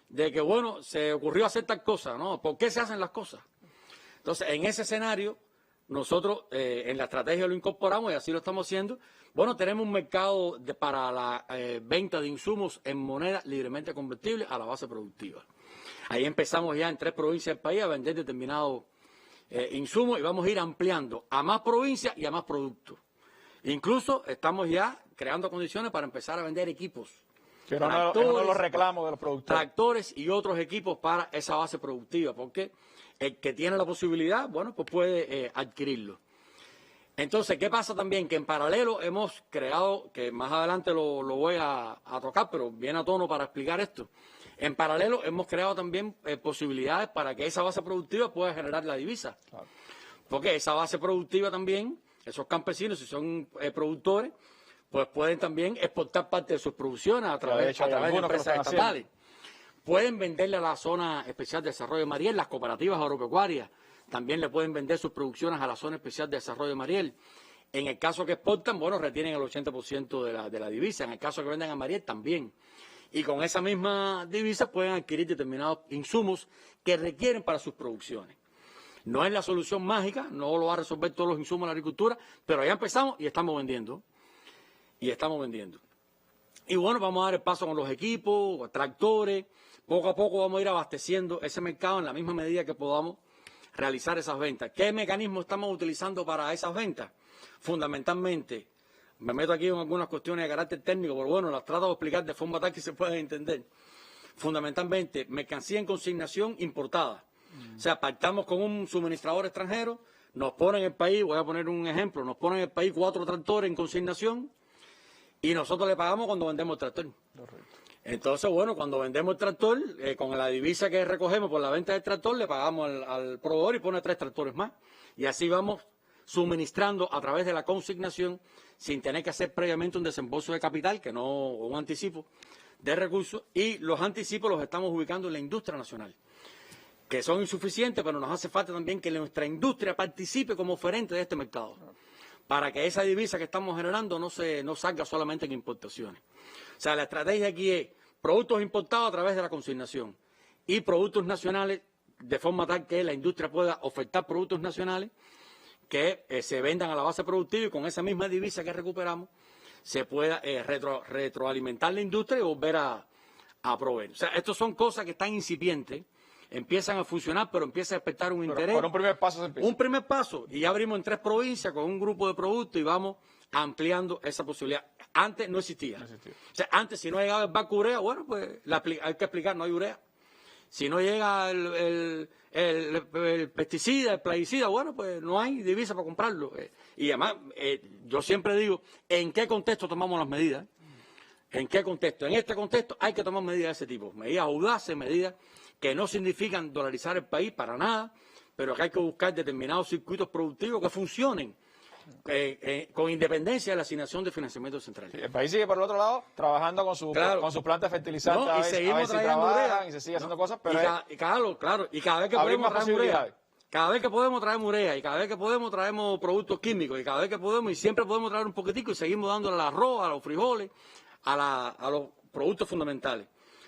de que, bueno, se ocurrió hacer tal cosa, ¿no? ¿Por qué se hacen las cosas? Entonces, en ese escenario, nosotros en la estrategia lo incorporamos y así lo estamos haciendo. Bueno, tenemos un mercado para la venta de insumos en moneda libremente convertible a la base productiva. Ahí empezamos ya en 3 provincias del país a vender determinados insumos y vamos a ir ampliando a más provincias y a más productos. Incluso estamos ya creando condiciones para empezar a vender equipos Que era uno de los reclamos de los productores. Tractores y otros equipos para esa base productiva, porque el que tiene la posibilidad, bueno, pues puede adquirirlo. Entonces, ¿qué pasa también? Que en paralelo hemos creado, que más adelante lo voy a tocar, pero viene a tono para explicar esto. En paralelo hemos creado también posibilidades para que esa base productiva pueda generar la divisa. Claro. Porque esa base productiva también, esos campesinos, si son productores, pues pueden también exportar parte de sus producciones a través de empresas estatales. Pueden venderle a la Zona Especial de Desarrollo de Mariel, las cooperativas agropecuarias. También le pueden vender sus producciones a la Zona Especial de Desarrollo de Mariel. En el caso que exportan, bueno, retienen el 80% de la divisa. En el caso que venden a Mariel, también. Y con esa misma divisa pueden adquirir determinados insumos que requieren para sus producciones. No es la solución mágica, no lo va a resolver todos los insumos de la agricultura, pero ya empezamos y estamos vendiendo. Y bueno, vamos a dar el paso con los equipos, tractores. Poco a poco vamos a ir abasteciendo ese mercado en la misma medida que podamos realizar esas ventas. ¿Qué mecanismo estamos utilizando para esas ventas? Fundamentalmente, me meto aquí en algunas cuestiones de carácter técnico, pero bueno, las trato de explicar de forma tal que se pueda entender. Fundamentalmente, mercancía en consignación importada. O sea, pactamos con un suministrador extranjero, nos pone en el país, voy a poner un ejemplo, nos pone en el país 4 tractores en consignación y nosotros le pagamos cuando vendemos el tractor. Correcto. Entonces, bueno, cuando vendemos el tractor, con la divisa que recogemos por la venta del tractor, le pagamos al proveedor y pone 3 tractores más. Y así vamos suministrando a través de la consignación, sin tener que hacer previamente un desembolso de capital, que no un anticipo de recursos, y los anticipos los estamos ubicando en la industria nacional, que son insuficientes, pero nos hace falta también que nuestra industria participe como oferente de este mercado, para que esa divisa que estamos generando no salga solamente en importaciones. O sea, la estrategia aquí es productos importados a través de la consignación y productos nacionales de forma tal que la industria pueda ofertar productos nacionales que se vendan a la base productiva y con esa misma divisa que recuperamos se pueda retroalimentar la industria y volver a proveer. O sea, estas son cosas que están incipientes, empiezan a funcionar, pero empieza a despertar un interés. Por un primer paso se empieza. Un primer paso, y ya abrimos en 3 provincias con un grupo de productos y vamos ampliando esa posibilidad. Antes no existía. O sea, antes si no llegaba el barco urea, bueno, pues hay que explicar, no hay urea. Si no llega el pesticida, el plaguicida, bueno, pues no hay divisa para comprarlo. Y además, yo siempre digo, ¿en qué contexto tomamos las medidas? ¿En qué contexto? En este contexto hay que tomar medidas de ese tipo. Medidas audaces, medidas que no significan dolarizar el país para nada, pero que hay que buscar determinados circuitos productivos que funcionen con independencia de la asignación de financiamiento central. Sí, el país sigue por el otro lado trabajando con su planta fertilizante, no, a ver si trabajan y se sigue haciendo cosas, pero y cada vez que podemos traer urea, cada vez que podemos traemos urea, y cada vez que podemos traemos productos químicos, y cada vez que podemos, y siempre podemos traer un poquitico y seguimos dándole al arroz, a los frijoles, a los productos fundamentales.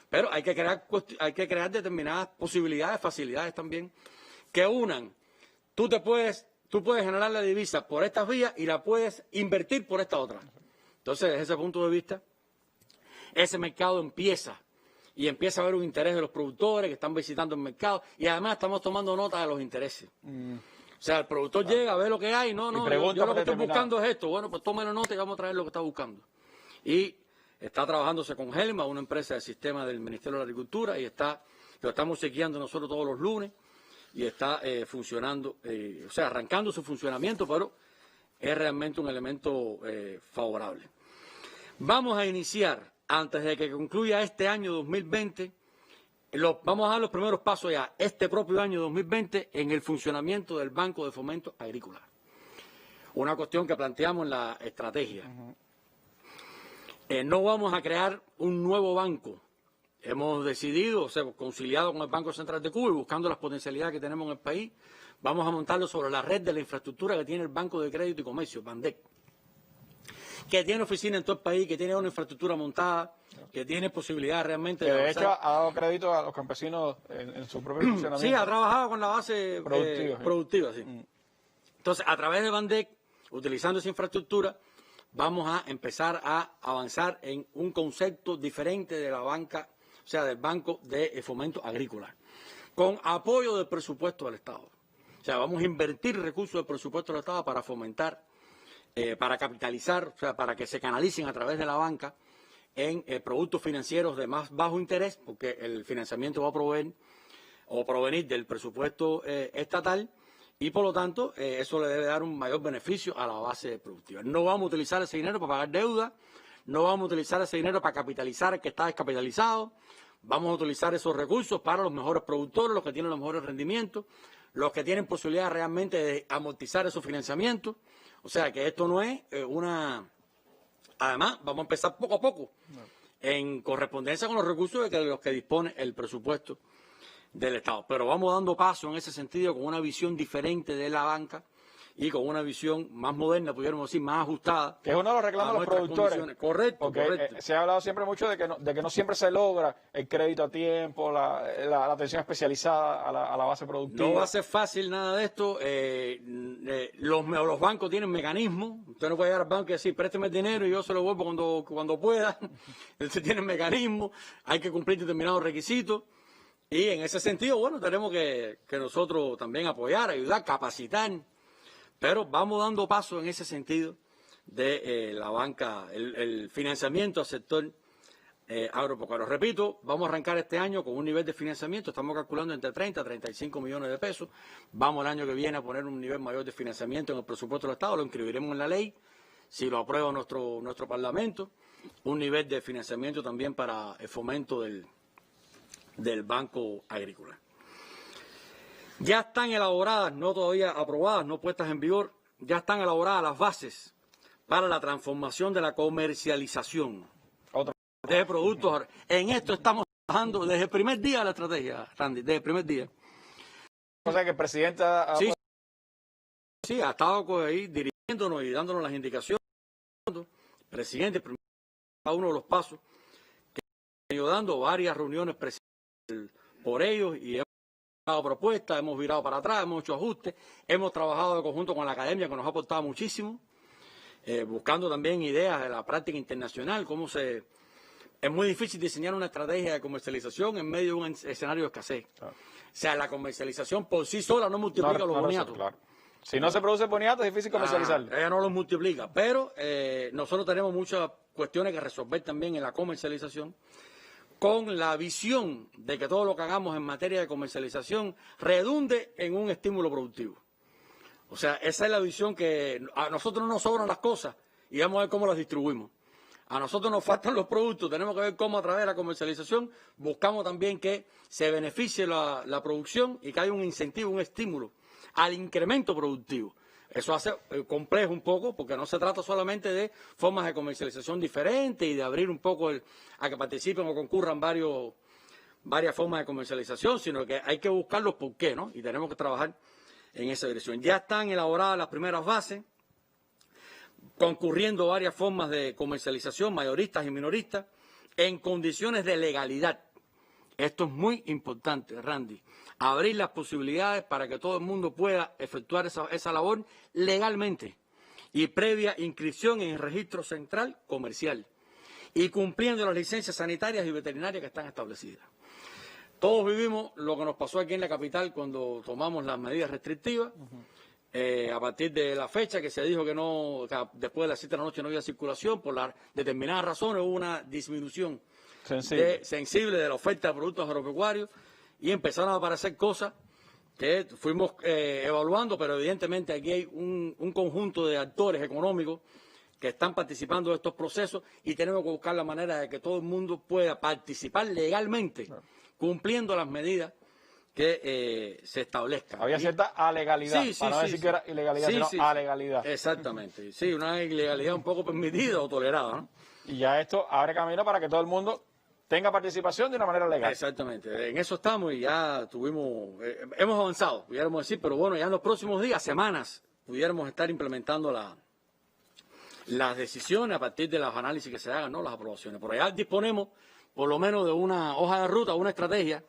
Pero hay que crear determinadas posibilidades, facilidades también, que unan. Tú puedes generar la divisa por estas vías y la puedes invertir por esta otra. Entonces, desde ese punto de vista, ese mercado empieza a haber un interés de los productores que están visitando el mercado y además estamos tomando nota de los intereses. O sea, el productor llega a ver lo que hay, yo lo que estoy buscando es esto. Bueno, pues tómelo nota y vamos a traer lo que está buscando. Y está trabajándose con Helma, una empresa del sistema del Ministerio de la Agricultura, y lo estamos chequeando nosotros todos los lunes, y está funcionando, o sea, arrancando su funcionamiento, pero es realmente un elemento favorable. Vamos a iniciar, antes de que concluya este año 2020, vamos a dar los primeros pasos ya, este propio año 2020, en el funcionamiento del Banco de Fomento Agrícola. Una cuestión que planteamos en la estrategia. No vamos a crear un nuevo banco. Hemos decidido, o sea, conciliado con el Banco Central de Cuba y buscando las potencialidades que tenemos en el país, vamos a montarlo sobre la red de la infraestructura que tiene el Banco de Crédito y Comercio, BANDEC, que tiene oficina en todo el país, que tiene una infraestructura montada, que tiene posibilidad realmente de avanzar. De hecho, ha dado crédito a los campesinos en su propio funcionamiento. Sí, ha trabajado con la base productiva, sí. Entonces, a través de BANDEC, utilizando esa infraestructura, vamos a empezar a avanzar en un concepto diferente de la banca, o sea, del Banco de Fomento Agrícola, con apoyo del presupuesto del Estado. O sea, vamos a invertir recursos del presupuesto del Estado para fomentar, para capitalizar, o sea, para que se canalicen a través de la banca en productos financieros de más bajo interés, porque el financiamiento va a provenir del presupuesto estatal, y por lo tanto eso le debe dar un mayor beneficio a la base productiva. No vamos a utilizar ese dinero para pagar deuda, no vamos a utilizar ese dinero para capitalizar al que está descapitalizado, vamos a utilizar esos recursos para los mejores productores, los que tienen los mejores rendimientos, los que tienen posibilidad realmente de amortizar esos financiamientos. O sea que esto no es Además, vamos a empezar poco a poco, en correspondencia con los recursos de los que dispone el presupuesto del Estado. Pero vamos dando paso en ese sentido con una visión diferente de la banca y con una visión más moderna, pudiéramos decir, más ajustada. Que es uno de los reclamos de los productores. Correcto, porque correcto. Se ha hablado siempre mucho de que no siempre se logra el crédito a tiempo, la atención especializada a la base productiva. No va a ser fácil nada de esto. Los bancos tienen mecanismos. Usted no puede llegar al banco y decir, présteme el dinero y yo se lo vuelvo cuando pueda. Usted tiene mecanismos, hay que cumplir determinados requisitos. Y en ese sentido, bueno, tenemos que nosotros también apoyar, ayudar, capacitar. Pero vamos dando paso en ese sentido de la banca, el financiamiento al sector agropecuario. Repito, vamos a arrancar este año con un nivel de financiamiento, estamos calculando entre 30 a 35 millones de pesos. Vamos el año que viene a poner un nivel mayor de financiamiento en el presupuesto del Estado, lo inscribiremos en la ley, si lo aprueba nuestro Parlamento. Un nivel de financiamiento también para el fomento del Banco Agrícola. Ya están elaboradas, no todavía aprobadas, no puestas en vigor, ya están elaboradas las bases para la transformación de la comercialización de productos. En esto estamos trabajando desde el primer día de la estrategia, Randy, desde el primer día. O sea que el presidente Sí, ha estado ahí dirigiéndonos y dándonos las indicaciones. El presidente, cada uno de los pasos, que ha ido dando varias reuniones por ellos y hemos dado propuestas, hemos virado para atrás, hemos hecho ajustes, hemos trabajado de conjunto con la academia que nos ha aportado muchísimo, buscando también ideas de la práctica internacional, Es muy difícil diseñar una estrategia de comercialización en medio de un escenario de escasez. Claro. O sea, la comercialización por sí sola no multiplica los boniatos. Claro. Si no se produce boniato es difícil comercializarlo. Ella no los multiplica, pero nosotros tenemos muchas cuestiones que resolver también en la comercialización, con la visión de que todo lo que hagamos en materia de comercialización redunde en un estímulo productivo. O sea, esa es la visión, que a nosotros no nos sobran las cosas y vamos a ver cómo las distribuimos. A nosotros nos faltan los productos, tenemos que ver cómo a través de la comercialización buscamos también que se beneficie la producción y que haya un incentivo, un estímulo al incremento productivo. Eso hace complejo un poco, porque no se trata solamente de formas de comercialización diferentes y de abrir un poco a que participen o concurran varias formas de comercialización, sino que hay que buscar los por qué, ¿no? Y tenemos que trabajar en esa dirección. Ya están elaboradas las primeras bases, concurriendo varias formas de comercialización, mayoristas y minoristas, en condiciones de legalidad. Esto es muy importante, Randy. Abrir las posibilidades para que todo el mundo pueda efectuar esa labor legalmente y previa inscripción en el registro central comercial y cumpliendo las licencias sanitarias y veterinarias que están establecidas. Todos vivimos lo que nos pasó aquí en la capital cuando tomamos las medidas restrictivas. A partir de la fecha que se dijo que después de las 7 de la noche no había circulación, por las determinadas razones hubo una disminución sensible de la oferta de productos agropecuarios y empezaron a aparecer cosas que fuimos evaluando, pero evidentemente aquí hay un conjunto de actores económicos que están participando de estos procesos y tenemos que buscar la manera de que todo el mundo pueda participar legalmente, cumpliendo las medidas que se establezcan. Había cierta alegalidad, para no decir que era ilegalidad, sino alegalidad. Exactamente, sí, una ilegalidad un poco permitida o tolerada, ¿no? Y ya esto abre camino para que todo el mundo tenga participación de una manera legal. Exactamente, en eso estamos y ya hemos avanzado, pudiéramos decir, pero bueno, ya en los próximos días, semanas, pudiéramos estar implementando las decisiones a partir de los análisis que se hagan, ¿no? Las aprobaciones. Por allá disponemos por lo menos de una hoja de ruta, una estrategia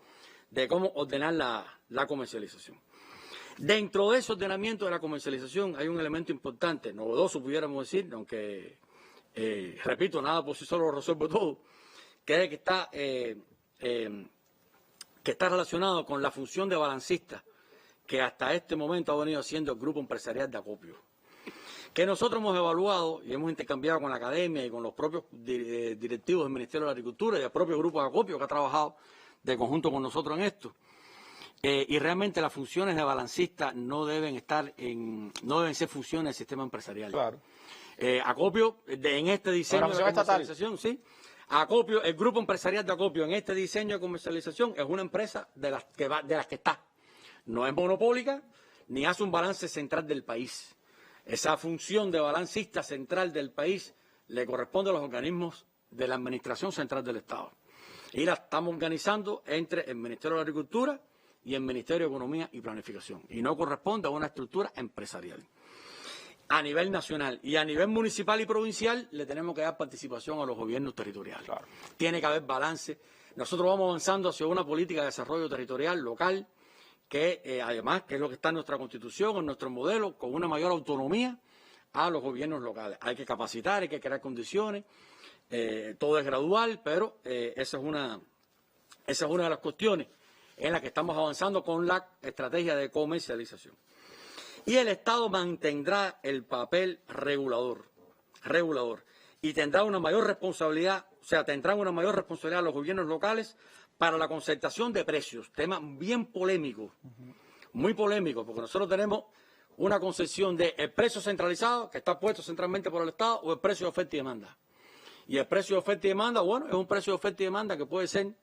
de cómo ordenar la comercialización. Dentro de ese ordenamiento de la comercialización hay un elemento importante, novedoso pudiéramos decir, aunque, repito, nada por sí solo lo resuelve todo, que es que está relacionado con la función de balancista que hasta este momento ha venido haciendo el grupo empresarial de acopio. que nosotros hemos evaluado y hemos intercambiado con la academia y con los propios directivos del Ministerio de la Agricultura y el propio grupo de acopio que ha trabajado de conjunto con nosotros en esto. Y realmente las funciones de balancista no deben ser funciones del sistema empresarial. Claro. Acopio, en este diseño de comercialización, sí. Acopio, el grupo empresarial de Acopio en este diseño de comercialización es una empresa de las que está. No es monopólica, ni hace un balance central del país. Esa función de balancista central del país le corresponde a los organismos de la Administración Central del Estado. Y la estamos organizando entre el Ministerio de la Agricultura y el Ministerio de Economía y Planificación. Y no corresponde a una estructura empresarial. A nivel nacional y a nivel municipal y provincial le tenemos que dar participación a los gobiernos territoriales. Claro. Tiene que haber balance. Nosotros vamos avanzando hacia una política de desarrollo territorial local que además, que es lo que está en nuestra Constitución, en nuestro modelo, con una mayor autonomía a los gobiernos locales. Hay que capacitar, hay que crear condiciones, todo es gradual, pero esa es una de las cuestiones en las que estamos avanzando con la estrategia de comercialización. Y el Estado mantendrá el papel regulador, y tendrá una mayor responsabilidad, tendrán una mayor responsabilidad los gobiernos locales para la concertación de precios, tema bien polémico, muy polémico, porque nosotros tenemos una concepción de el precio centralizado, que está puesto centralmente por el Estado, o el precio de oferta y demanda. Y el precio de oferta y demanda, bueno, es un precio de oferta y demanda que puede ser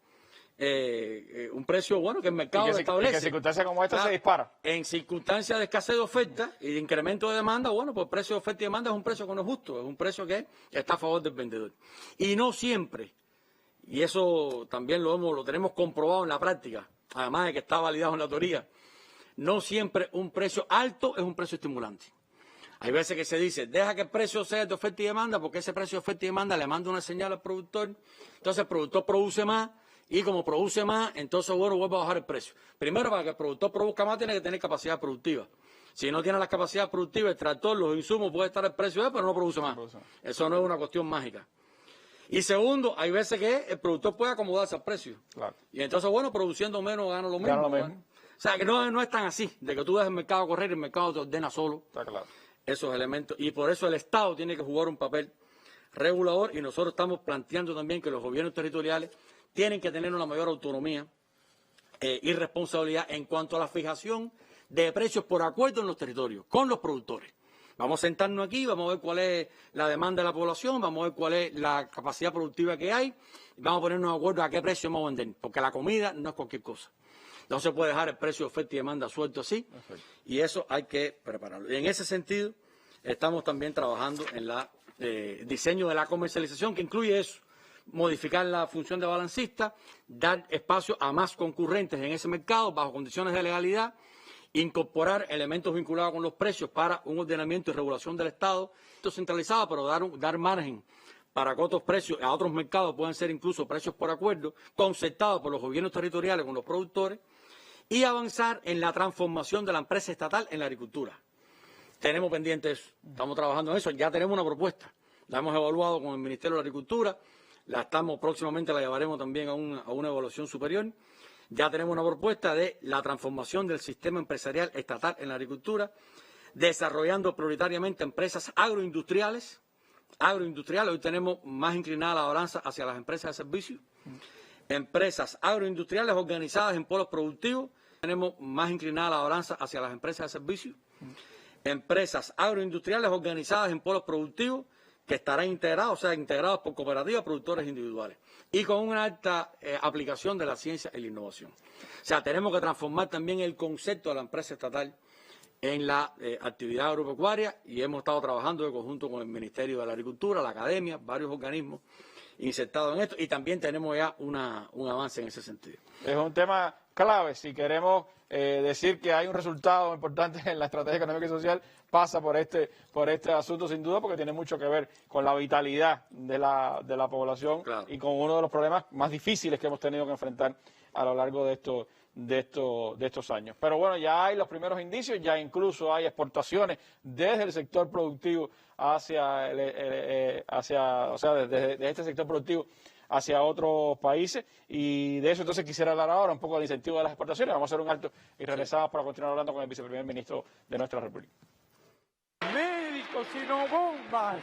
un precio bueno que el mercado establece. Y que en circunstancias como esta se dispara. En circunstancias de escasez de oferta y de incremento de demanda, bueno, pues el precio de oferta y demanda es un precio que no es justo, es un precio que está a favor del vendedor. Y no siempre, y eso también lo tenemos comprobado en la práctica, además de que está validado en la teoría, no siempre un precio alto es un precio estimulante. Hay veces que se dice, deja que el precio sea de oferta y demanda, porque ese precio de oferta y demanda le manda una señal al productor, entonces el productor produce más, y como produce más, entonces, bueno, vuelve a bajar el precio. Primero, para que el productor produzca más, tiene que tener capacidad productiva. Si no tiene la capacidad productiva, el tractor, los insumos, puede estar el precio de él, pero no produce más. Eso no es una cuestión mágica. Y segundo, hay veces que el productor puede acomodarse al precio. Claro. Y entonces, bueno, produciendo menos, gana lo mismo. O sea, que no es tan así, de que tú dejes el mercado correr y el mercado te ordena solo. Está claro. Esos elementos. Y por eso el Estado tiene que jugar un papel regulador, y nosotros estamos planteando también que los gobiernos territoriales tienen que tener una mayor autonomía y responsabilidad en cuanto a la fijación de precios por acuerdo en los territorios, con los productores. Vamos a sentarnos aquí, vamos a ver cuál es la demanda de la población, vamos a ver cuál es la capacidad productiva que hay, y vamos a ponernos de acuerdo a qué precio vamos a vender, porque la comida no es cualquier cosa. No se puede dejar el precio de oferta y demanda suelto así, y eso hay que prepararlo. Y en ese sentido, estamos también trabajando en el diseño de la comercialización, que incluye eso. Modificar la función de balancista, dar espacio a más concurrentes en ese mercado bajo condiciones de legalidad, incorporar elementos vinculados con los precios para un ordenamiento y regulación del Estado, esto centralizado, pero dar margen para que otros precios a otros mercados puedan ser incluso precios por acuerdo, concertados por los gobiernos territoriales con los productores, y avanzar en la transformación de la empresa estatal en la agricultura. Tenemos pendiente eso, estamos trabajando en eso, ya tenemos una propuesta, la hemos evaluado con el Ministerio de la Agricultura, próximamente la llevaremos también a una evaluación superior. Ya tenemos una propuesta de la transformación del sistema empresarial estatal en la agricultura, desarrollando prioritariamente empresas agroindustriales. Hoy tenemos más inclinada la balanza hacia las empresas de servicios. Empresas agroindustriales organizadas en polos productivos. Tenemos más inclinada la balanza hacia las empresas de servicios. Empresas agroindustriales organizadas en polos productivos, que estarán integrados por cooperativas, productores individuales, y con una alta aplicación de la ciencia y la innovación. O sea, tenemos que transformar también el concepto de la empresa estatal en la actividad agropecuaria, y hemos estado trabajando de conjunto con el Ministerio de la Agricultura, la Academia, varios organismos insertados en esto, y también tenemos ya un avance en ese sentido. Es un tema clave, si queremos decir que hay un resultado importante en la estrategia económica y social, pasa por este asunto sin duda, porque tiene mucho que ver con la vitalidad de la población, claro, y con uno de los problemas más difíciles que hemos tenido que enfrentar a lo largo de estos años. Pero bueno, ya hay los primeros indicios, ya incluso hay exportaciones desde el sector productivo desde este sector productivo hacia otros países, y de eso entonces quisiera hablar ahora un poco del incentivo de las exportaciones. Vamos a hacer un alto y regresamos para continuar hablando con el viceprimer ministro de nuestra República. médicos, sino bombas.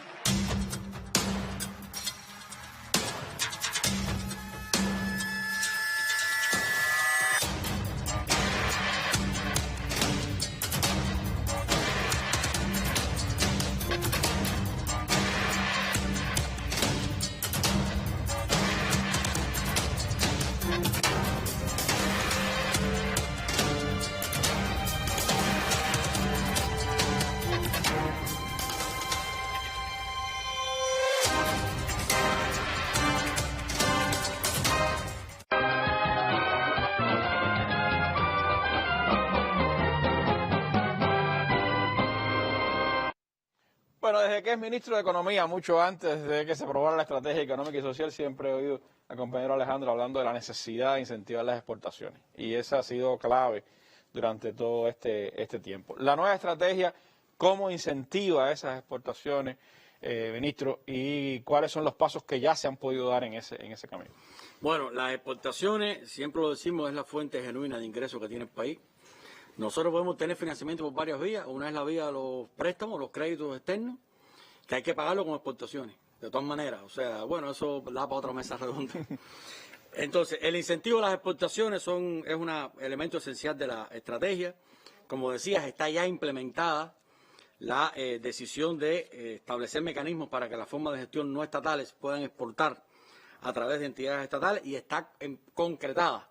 Bueno, desde que es ministro de Economía, mucho antes de que se aprobara la estrategia económica y social, siempre he oído al compañero Alejandro hablando de la necesidad de incentivar las exportaciones. Y esa ha sido clave durante todo este tiempo. La nueva estrategia, ¿cómo incentiva esas exportaciones, ministro? ¿Y cuáles son los pasos que ya se han podido dar en ese camino? Bueno, las exportaciones, siempre lo decimos, es la fuente genuina de ingresos que tiene el país. Nosotros podemos tener financiamiento por varias vías. Una es la vía de los préstamos, los créditos externos, que hay que pagarlo con exportaciones, de todas maneras. O sea, bueno, eso da para otra mesa redonda. Entonces, el incentivo a las exportaciones es un elemento esencial de la estrategia. Como decías, está ya implementada la decisión de establecer mecanismos para que las formas de gestión no estatales puedan exportar a través de entidades estatales y está concretada.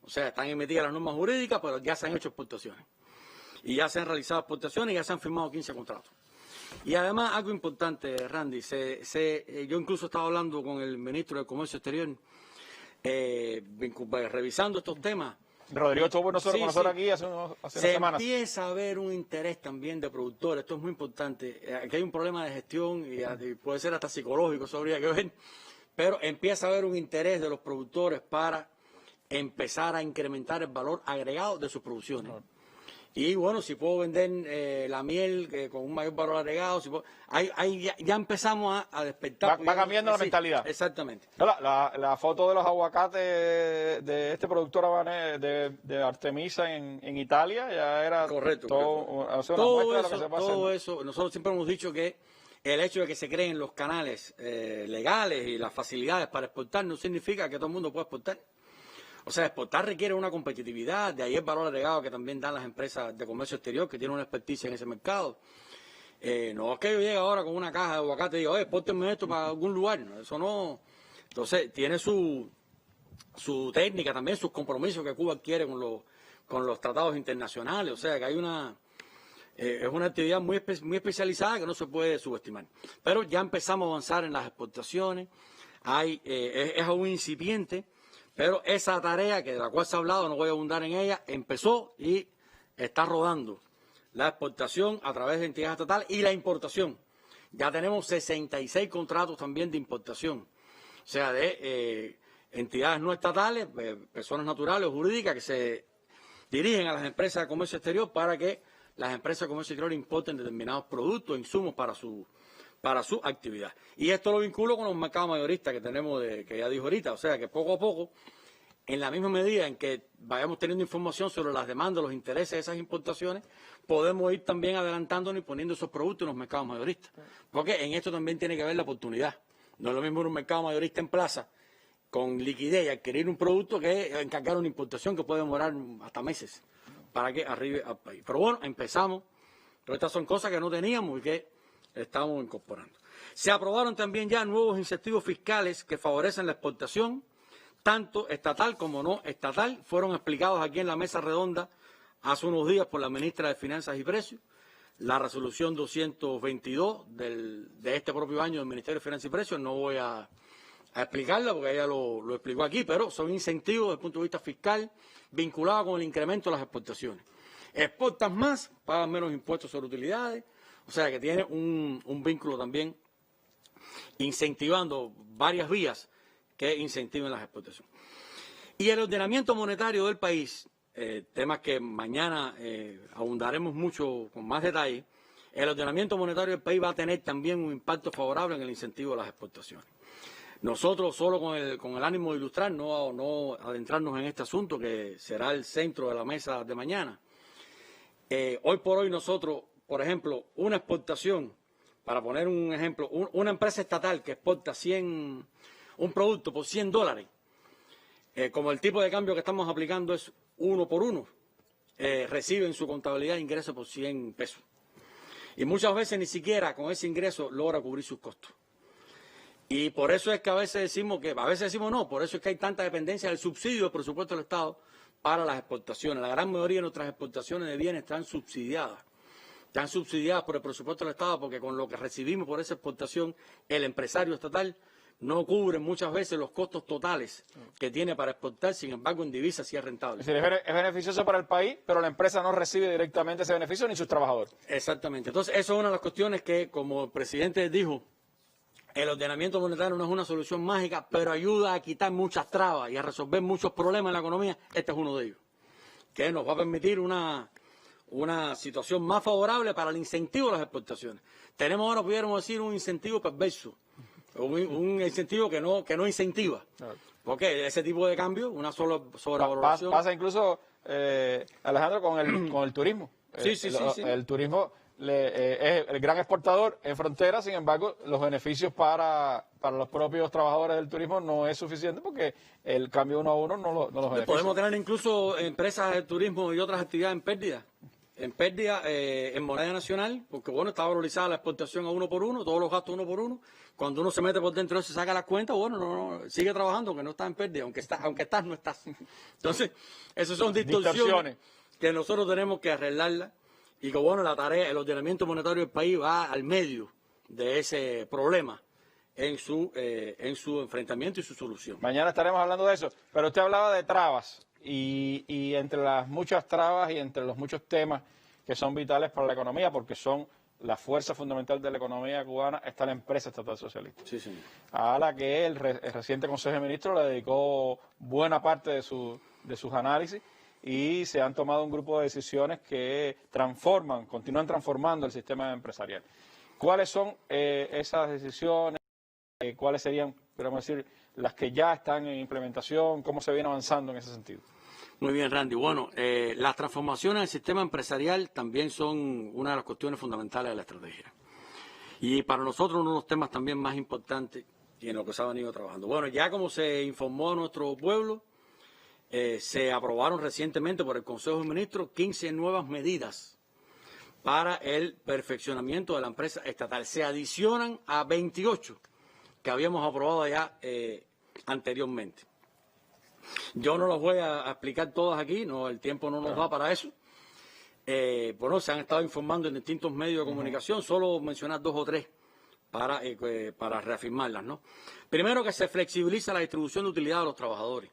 O sea, están emitidas las normas jurídicas, pero ya se han hecho exportaciones. Y ya se han realizado exportaciones y ya se han firmado 15 contratos. Y además, algo importante, Randy, yo incluso estaba hablando con el ministro de Comercio Exterior, revisando estos temas. Rodrigo estuvo con nosotros aquí hace unas semanas. Se empieza a haber un interés también de productores, esto es muy importante. Aquí hay un problema de gestión y puede ser hasta psicológico, eso habría que ver. Pero empieza a haber un interés de los productores para empezar a incrementar el valor agregado de sus producciones. Y bueno, si puedo vender la miel con un mayor valor agregado, ya empezamos a despertar. Va cambiando la mentalidad. Exactamente. La foto de los aguacates de este productor de Artemisa en Italia ya era correcto. Todo eso, nosotros siempre hemos dicho que el hecho de que se creen los canales legales y las facilidades para exportar no significa que todo el mundo pueda exportar. O sea, exportar requiere una competitividad, de ahí el valor agregado que también dan las empresas de comercio exterior que tienen una experticia en ese mercado. No es que yo llegue ahora con una caja de aguacate y diga, oye, pórtenme esto para algún lugar. Eso no. Entonces, tiene su técnica también, sus compromisos que Cuba adquiere con los tratados internacionales. O sea, que hay es una actividad muy especializada que no se puede subestimar. Pero ya empezamos a avanzar en las exportaciones. Es aún incipiente. Pero esa tarea de la cual se ha hablado, no voy a abundar en ella, empezó y está rodando la exportación a través de entidades estatales y la importación. Ya tenemos 66 contratos también de importación, o sea, de entidades no estatales, personas naturales o jurídicas que se dirigen a las empresas de comercio exterior para que las empresas de comercio exterior importen determinados productos, insumos para su actividad. Y esto lo vinculo con los mercados mayoristas que tenemos, que ya dijo ahorita, o sea que poco a poco, en la misma medida en que vayamos teniendo información sobre las demandas, los intereses de esas importaciones, podemos ir también adelantándonos y poniendo esos productos en los mercados mayoristas. Porque en esto también tiene que haber la oportunidad. No es lo mismo un mercado mayorista en plaza con liquidez y adquirir un producto que encargar una importación que puede demorar hasta meses para que arribe al país. Pero bueno, empezamos. Pero estas son cosas que no teníamos y que estamos incorporando. Se aprobaron también ya nuevos incentivos fiscales que favorecen la exportación, tanto estatal como no estatal. Fueron explicados aquí en la mesa redonda hace unos días por la ministra de Finanzas y Precios. La resolución 222 de este propio año del Ministerio de Finanzas y Precios, no voy a explicarla porque ella lo explicó aquí, pero son incentivos desde el punto de vista fiscal vinculados con el incremento de las exportaciones. Exportas más, pagas menos impuestos sobre utilidades, o sea que tiene un vínculo también incentivando varias vías que incentiven las exportaciones. Y el ordenamiento monetario del país, temas que mañana abundaremos mucho con más detalle, el ordenamiento monetario del país va a tener también un impacto favorable en el incentivo de las exportaciones. Nosotros, solo con el ánimo de ilustrar, no adentrarnos en este asunto que será el centro de la mesa de mañana, hoy por hoy nosotros por ejemplo, una exportación, para poner un ejemplo, una empresa estatal que exporta un producto por $100, como el tipo de cambio que estamos aplicando es 1 por 1, recibe en su contabilidad ingresos por 100 pesos. Y muchas veces ni siquiera con ese ingreso logra cubrir sus costos. Y por eso es que a veces decimos no, por eso es que hay tanta dependencia del subsidio del presupuesto del Estado para las exportaciones. La gran mayoría de nuestras exportaciones de bienes están subsidiadas por el presupuesto del Estado, porque con lo que recibimos por esa exportación, el empresario estatal no cubre muchas veces los costos totales que tiene para exportar, sin embargo en divisas sí es rentable. Es decir, es beneficioso para el país, pero la empresa no recibe directamente ese beneficio ni sus trabajadores. Exactamente. Entonces, eso es una de las cuestiones que, como el presidente dijo, el ordenamiento monetario no es una solución mágica, pero ayuda a quitar muchas trabas y a resolver muchos problemas en la economía. Este es uno de ellos, que nos va a permitir una situación más favorable para el incentivo de las exportaciones. Tenemos ahora, pudiéramos decir, un incentivo perverso, un incentivo que no incentiva. Claro. Porque ese tipo de cambio, una sola sobrevaloración... Pasa incluso, Alejandro, con el turismo. Sí. El turismo es el gran exportador en frontera, sin embargo, los beneficios para los propios trabajadores del turismo no es suficiente porque el cambio 1 a 1 no los beneficia. Podemos tener incluso empresas de turismo y otras actividades en pérdida en moneda nacional, porque bueno, está valorizada la exportación a 1 por 1, todos los gastos 1 por 1. Cuando uno se mete por dentro se saca las cuentas, bueno, no, sigue trabajando, que no está en pérdida, aunque estás, no estás. Entonces, esas son distorsiones que nosotros tenemos que arreglarlas. Y que bueno, la tarea, el ordenamiento monetario del país va al medio de ese problema en su enfrentamiento y su solución. Mañana estaremos hablando de eso, pero usted hablaba de trabas y entre las muchas trabas y entre los muchos temas que son vitales para la economía, porque son la fuerza fundamental de la economía cubana, está la empresa estatal socialista. Sí, señor. A la que el reciente Consejo de Ministros le dedicó buena parte de sus análisis. Y se han tomado un grupo de decisiones que continúan transformando el sistema empresarial. ¿Cuáles son esas decisiones? ¿Cuáles serían, podemos decir, las que ya están en implementación? ¿Cómo se viene avanzando en ese sentido? Muy bien, Randy. Bueno, las transformaciones del sistema empresarial también son una de las cuestiones fundamentales de la estrategia. Y para nosotros uno de los temas también más importantes y en lo que se ha venido trabajando. Bueno, ya como se informó a nuestro pueblo, se aprobaron recientemente por el Consejo de Ministros 15 nuevas medidas para el perfeccionamiento de la empresa estatal. Se adicionan a 28 que habíamos aprobado ya anteriormente. Yo no los voy a explicar todas aquí, el tiempo no nos da para eso. Bueno, se han estado informando en distintos medios de comunicación, solo mencionar 2 o 3 para reafirmarlas, ¿no? Primero, que se flexibiliza la distribución de utilidad de los trabajadores.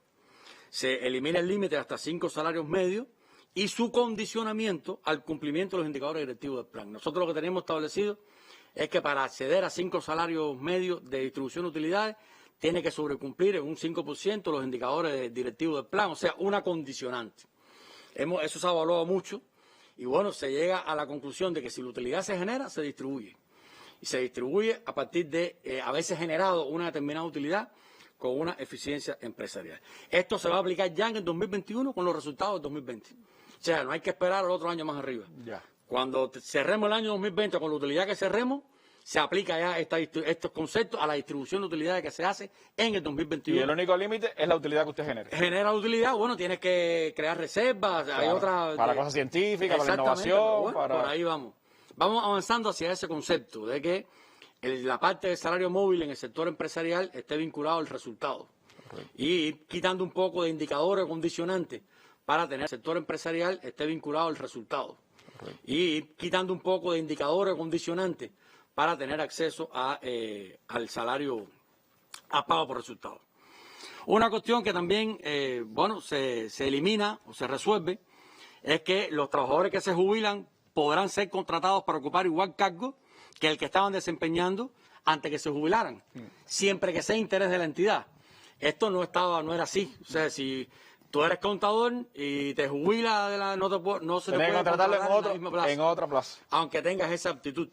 Se elimina el límite hasta 5 salarios medios y su condicionamiento al cumplimiento de los indicadores directivos del plan. Nosotros lo que tenemos establecido es que para acceder a 5 salarios medios de distribución de utilidades tiene que sobrecumplir en un 5% los indicadores directivos del plan, o sea, una condicionante. Eso se ha evaluado mucho y bueno, se llega a la conclusión de que si la utilidad se genera, se distribuye. Y se distribuye a partir de haberse generado una determinada utilidad con una eficiencia empresarial. Esto se va a aplicar ya en el 2021 con los resultados del 2020. O sea, no hay que esperar al otro año más arriba. Ya. Cuando cerremos el año 2020 con la utilidad que cerremos, se aplica ya estos conceptos a la distribución de utilidades que se hace en el 2021. Y el único límite es la utilidad que usted genere. Genera utilidad, bueno, tienes que crear reservas, claro, hay otras... Para cosas científicas, para la innovación... Bueno, por ahí vamos. Vamos avanzando hacia ese concepto de que la parte del salario móvil en el sector empresarial esté vinculado al resultado. Correcto. Y ir quitando un poco de indicadores condicionantes para tener el sector empresarial esté vinculado al resultado. Correcto. Y ir quitando un poco de indicadores condicionantes para tener acceso al salario a pago por resultado. Una cuestión que también se elimina o se resuelve es que los trabajadores que se jubilan podrán ser contratados para ocupar igual cargo que el que estaban desempeñando antes que se jubilaran, siempre que sea interés de la entidad. Esto no era así. O sea, si tú eres contador y te jubilas no se te puede contratar en otra plaza, aunque tengas esa aptitud.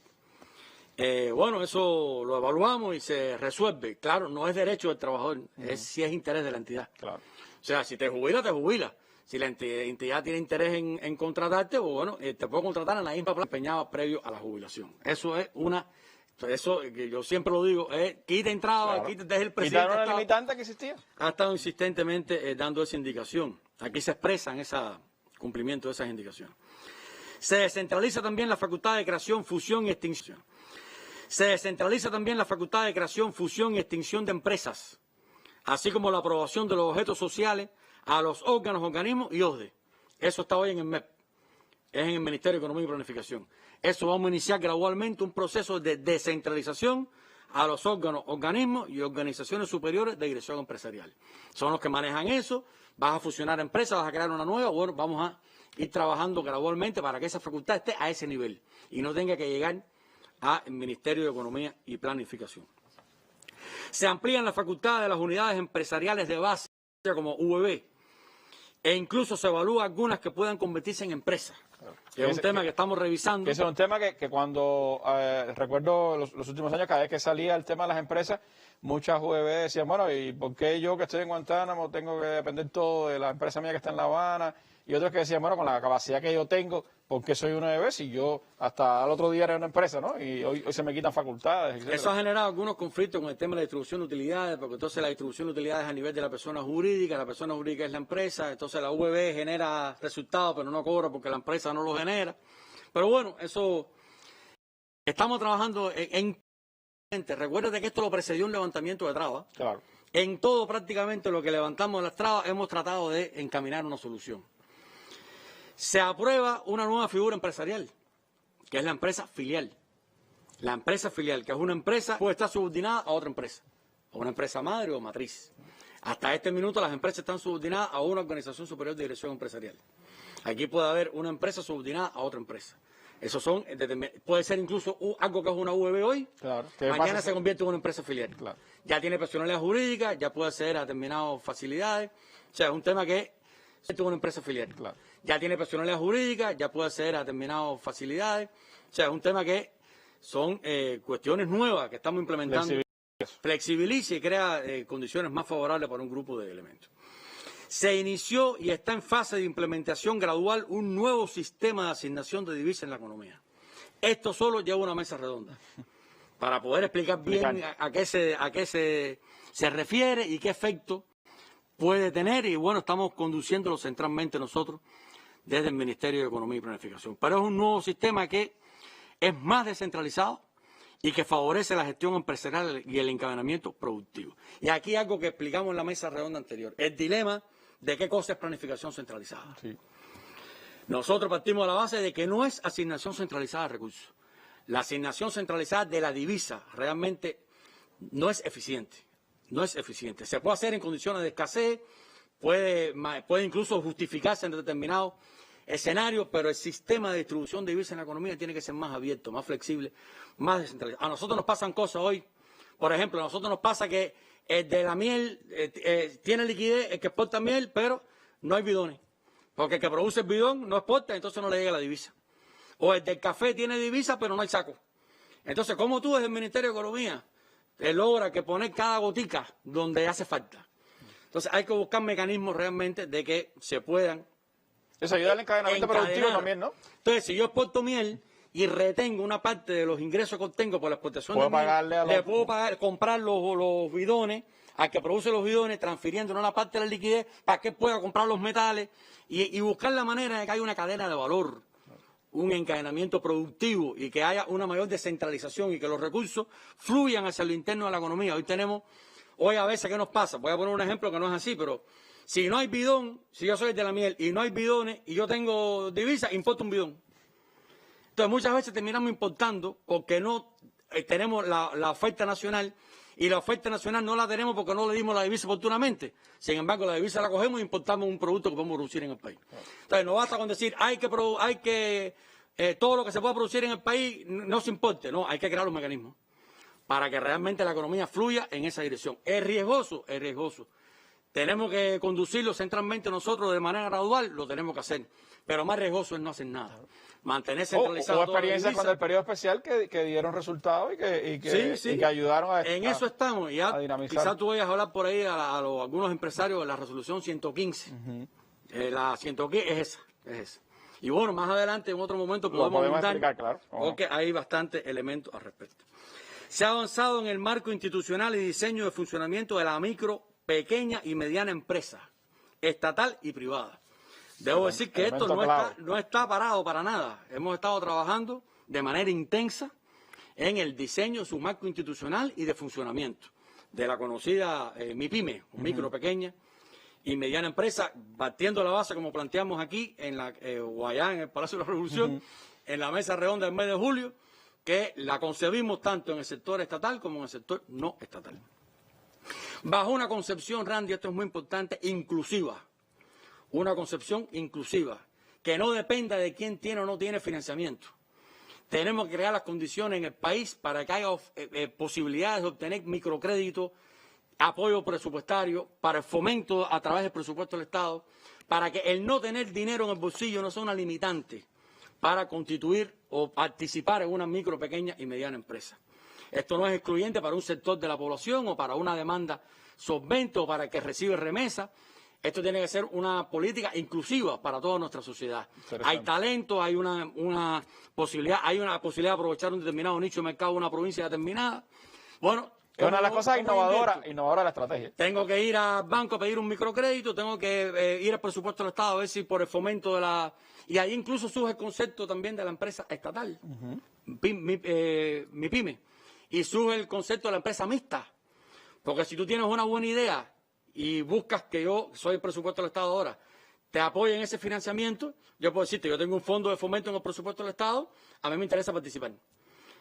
Eso lo evaluamos y se resuelve. Claro, no es derecho del trabajador, si es interés de la entidad. Claro. O sea, si te jubilas, te jubilas. O Si la entidad tiene interés en contratarte, pues bueno, te puede contratar en la misma plaza empeñada previo a la jubilación. Eso es eso que yo siempre lo digo, es quita entrada, Claro. quita desde el presidente. ¿Quitaron la limitante que existía? Ha estado insistentemente dando esa indicación. Aquí se expresan ese cumplimiento de esas indicaciones. Se descentraliza también la facultad de creación, fusión y extinción. Se descentraliza también la facultad de creación, fusión y extinción de empresas, así como la aprobación de los objetos sociales a los órganos, organismos y OSDE. Eso está hoy en el MEP, es en el Ministerio de Economía y Planificación. Eso vamos a iniciar gradualmente un proceso de descentralización a los órganos, organismos y organizaciones superiores de dirección empresarial. Son los que manejan eso, vas a fusionar empresas, vas a crear una nueva, bueno, vamos a ir trabajando gradualmente para que esa facultad esté a ese nivel y no tenga que llegar al Ministerio de Economía y Planificación. Se amplían las facultades de las unidades empresariales de base, como VB, e incluso se evalúa algunas que puedan convertirse en empresas. Que es un tema que estamos revisando. Ese es un tema que cuando recuerdo los últimos años, cada vez que salía el tema de las empresas, muchas UEB decían, bueno, ¿y por qué yo que estoy en Guantánamo tengo que depender todo de la empresa mía que está en La Habana? Y otros que decían, bueno, con la capacidad que yo tengo, ¿por qué soy una UEB si yo hasta el otro día era una empresa, ¿no? Y hoy se me quitan facultades, etcétera. Eso ha generado algunos conflictos con el tema de la distribución de utilidades, porque entonces la distribución de utilidades es a nivel de la persona jurídica es la empresa, entonces la UEB genera resultados, pero no cobra porque la empresa no lo genera. Pero bueno, eso estamos trabajando en recuérdate que esto lo precedió un levantamiento de trabas. Claro. En todo prácticamente lo que levantamos las trabas hemos tratado de encaminar una solución. Se aprueba una nueva figura empresarial, que es la empresa filial. La empresa filial, que es una empresa que puede estar subordinada a otra empresa, a una empresa madre o matriz. Hasta este minuto las empresas están subordinadas a una organización superior de dirección empresarial. Aquí puede haber una empresa subordinada a otra empresa. Esos son, puede ser incluso algo que es una UEB hoy, Claro. mañana se convierte en una empresa filial. Claro. Ya tiene personalidad jurídica, ya puede acceder a determinadas facilidades. O sea, es un tema que es una empresa filial. Claro. Ya tiene personalidad jurídica, ya puede acceder a determinadas facilidades. O sea, es un tema que son cuestiones nuevas que estamos implementando. Flexibiliza y crea condiciones más favorables para un grupo de elementos. Se inició y está en fase de implementación gradual un nuevo sistema de asignación de divisas en la economía. Esto solo lleva una mesa redonda para poder explicar bien a qué se refiere y qué efecto puede tener. Y bueno, estamos conduciéndolo centralmente nosotros desde el Ministerio de Economía y Planificación. Pero es un nuevo sistema que es más descentralizado y que favorece la gestión empresarial y el encadenamiento productivo. Y aquí algo que explicamos en la mesa redonda anterior, el dilema de qué cosa es planificación centralizada. Sí. Nosotros partimos de la base de que no es asignación centralizada de recursos. La asignación centralizada de la divisa realmente no es eficiente. No es eficiente. Se puede hacer en condiciones de escasez, puede incluso justificarse en determinados escenarios, pero el sistema de distribución de divisas en la economía tiene que ser más abierto, más flexible, más descentralizado. A nosotros nos pasan cosas hoy. Por ejemplo, a nosotros nos pasa que el de la miel tiene liquidez, el que exporta miel, pero no hay bidones. Porque el que produce el bidón no exporta, entonces no le llega la divisa. O el del café tiene divisa, pero no hay saco. Entonces, ¿cómo tú desde el Ministerio de Economía logra que poner cada gotica donde hace falta? Entonces, hay que buscar mecanismos realmente de que se puedan Eso ayuda al encadenamiento productivo también, ¿no? Entonces, si yo exporto miel y retengo una parte de los ingresos que obtengo por la exportación de miel, le puedo comprar los bidones al que produce los bidones, transfiriendo una parte de la liquidez para que pueda comprar los metales y buscar la manera de que haya una cadena de valor, un encadenamiento productivo y que haya una mayor descentralización y que los recursos fluyan hacia lo interno de la economía. Hoy a veces, ¿qué nos pasa? Voy a poner un ejemplo que no es así, pero si no hay bidón, si yo soy el de la miel y no hay bidones y yo tengo divisa, importo un bidón. Entonces muchas veces terminamos importando porque no tenemos la oferta nacional y la oferta nacional no la tenemos porque no le dimos la divisa oportunamente. Sin embargo, la divisa la cogemos e importamos un producto que podemos producir en el país. Entonces no basta con decir todo lo que se pueda producir en el país no se importe. No, hay que crear los mecanismos para que realmente la economía fluya en esa dirección. ¿Es riesgoso? Es riesgoso. Tenemos que conducirlo centralmente nosotros de manera gradual, lo tenemos que hacer. Pero más riesgoso es no hacer nada. Mantener centralizado. Hubo experiencias con el periodo especial que dieron resultados y que ayudaron a en eso estamos. Ya dinamizar. quizás tú vayas a hablar por ahí a algunos empresarios de la resolución 115. La 115 es esa. Y bueno, más adelante en otro momento podemos explicar, claro. Porque hay bastantes elementos al respecto. Se ha avanzado en el marco institucional y diseño de funcionamiento de la micro, pequeña y mediana empresa, estatal y privada. Debo decir que esto no está parado para nada. Hemos estado trabajando de manera intensa en el diseño de su marco institucional y de funcionamiento de la conocida MIPYME, micro, pequeña y mediana empresa, partiendo la base, como planteamos aquí, en allá en el Palacio de la Revolución, en la mesa redonda del mes de julio, que la concebimos tanto en el sector estatal como en el sector no estatal. Bajo una concepción, Randy, esto es muy importante, inclusiva. Una concepción inclusiva, que no dependa de quién tiene o no tiene financiamiento. Tenemos que crear las condiciones en el país para que haya posibilidades de obtener microcrédito, apoyo presupuestario, para el fomento a través del presupuesto del Estado, para que el no tener dinero en el bolsillo no sea una limitante para constituir o participar en una micro, pequeña y mediana empresa. Esto no es excluyente para un sector de la población o para una demanda solvente o para el que recibe remesa. Esto tiene que ser una política inclusiva para toda nuestra sociedad. Hay talento, hay una posibilidad de aprovechar un determinado nicho de mercado de una provincia determinada. Bueno, es una de las cosas innovadoras de la estrategia. Tengo que ir al banco a pedir un microcrédito, tengo que ir al presupuesto del Estado a ver si por el fomento de la... Y ahí incluso surge el concepto también de la empresa estatal, MIPYME. Y surge el concepto de la empresa mixta. Porque si tú tienes una buena idea y buscas que yo soy el presupuesto del Estado ahora, te apoye en ese financiamiento, yo puedo decirte, yo tengo un fondo de fomento en el presupuesto del Estado, a mí me interesa participar.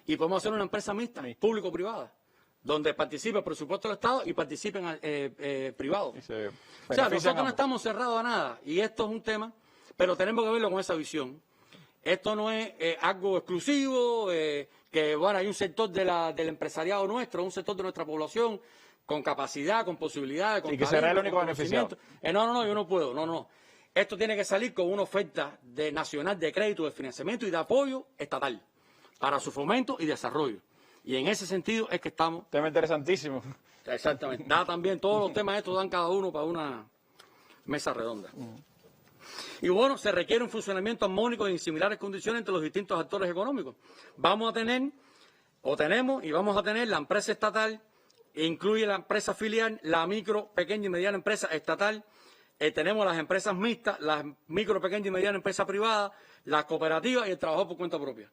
Y podemos hacer una empresa mixta, público-privada, donde participe el presupuesto del Estado y participen privados. O sea, nosotros no estamos cerrados a nada, y esto es un tema, pero tenemos que verlo con esa visión. Esto no es algo exclusivo, que bueno, hay un sector del empresariado nuestro, un sector de nuestra población, con capacidad, con posibilidades, con y que será el único beneficiado. No, yo no puedo, no. Esto tiene que salir con una oferta nacional de crédito, de financiamiento y de apoyo estatal para su fomento y desarrollo. Y en ese sentido es que estamos... Tema interesantísimo. Exactamente. Da también, todos los temas estos dan cada uno para una mesa redonda. Y bueno, se requiere un funcionamiento armónico y en similares condiciones entre los distintos actores económicos. Vamos a tener, o tenemos, y vamos a tener la empresa estatal, incluye la empresa filial, la micro, pequeña y mediana empresa estatal, tenemos las empresas mixtas, las micro, pequeña y mediana empresa privada, las cooperativas y el trabajo por cuenta propia.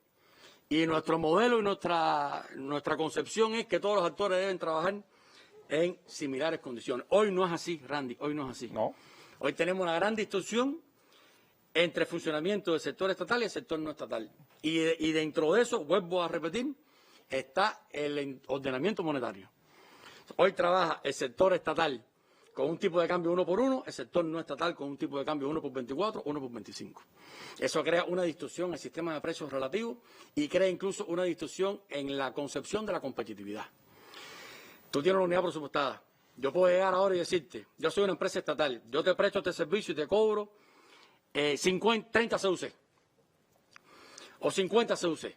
Y nuestro modelo y nuestra concepción es que todos los actores deben trabajar en similares condiciones. Hoy no es así, Randy, hoy no es así. No. Hoy tenemos una gran distorsión entre el funcionamiento del sector estatal y el sector no estatal. Y dentro de eso, vuelvo a repetir, está el ordenamiento monetario. Hoy trabaja el sector estatal con un tipo de cambio 1 por 1, el sector no estatal con un tipo de cambio 1 por 24, 1 por 25. Eso crea una distorsión en el sistema de precios relativos y crea incluso una distorsión en la concepción de la competitividad. Tú tienes una unidad presupuestada. Yo puedo llegar ahora y decirte, yo soy una empresa estatal, yo te presto este servicio y te cobro 30 CUC o 50 CUC,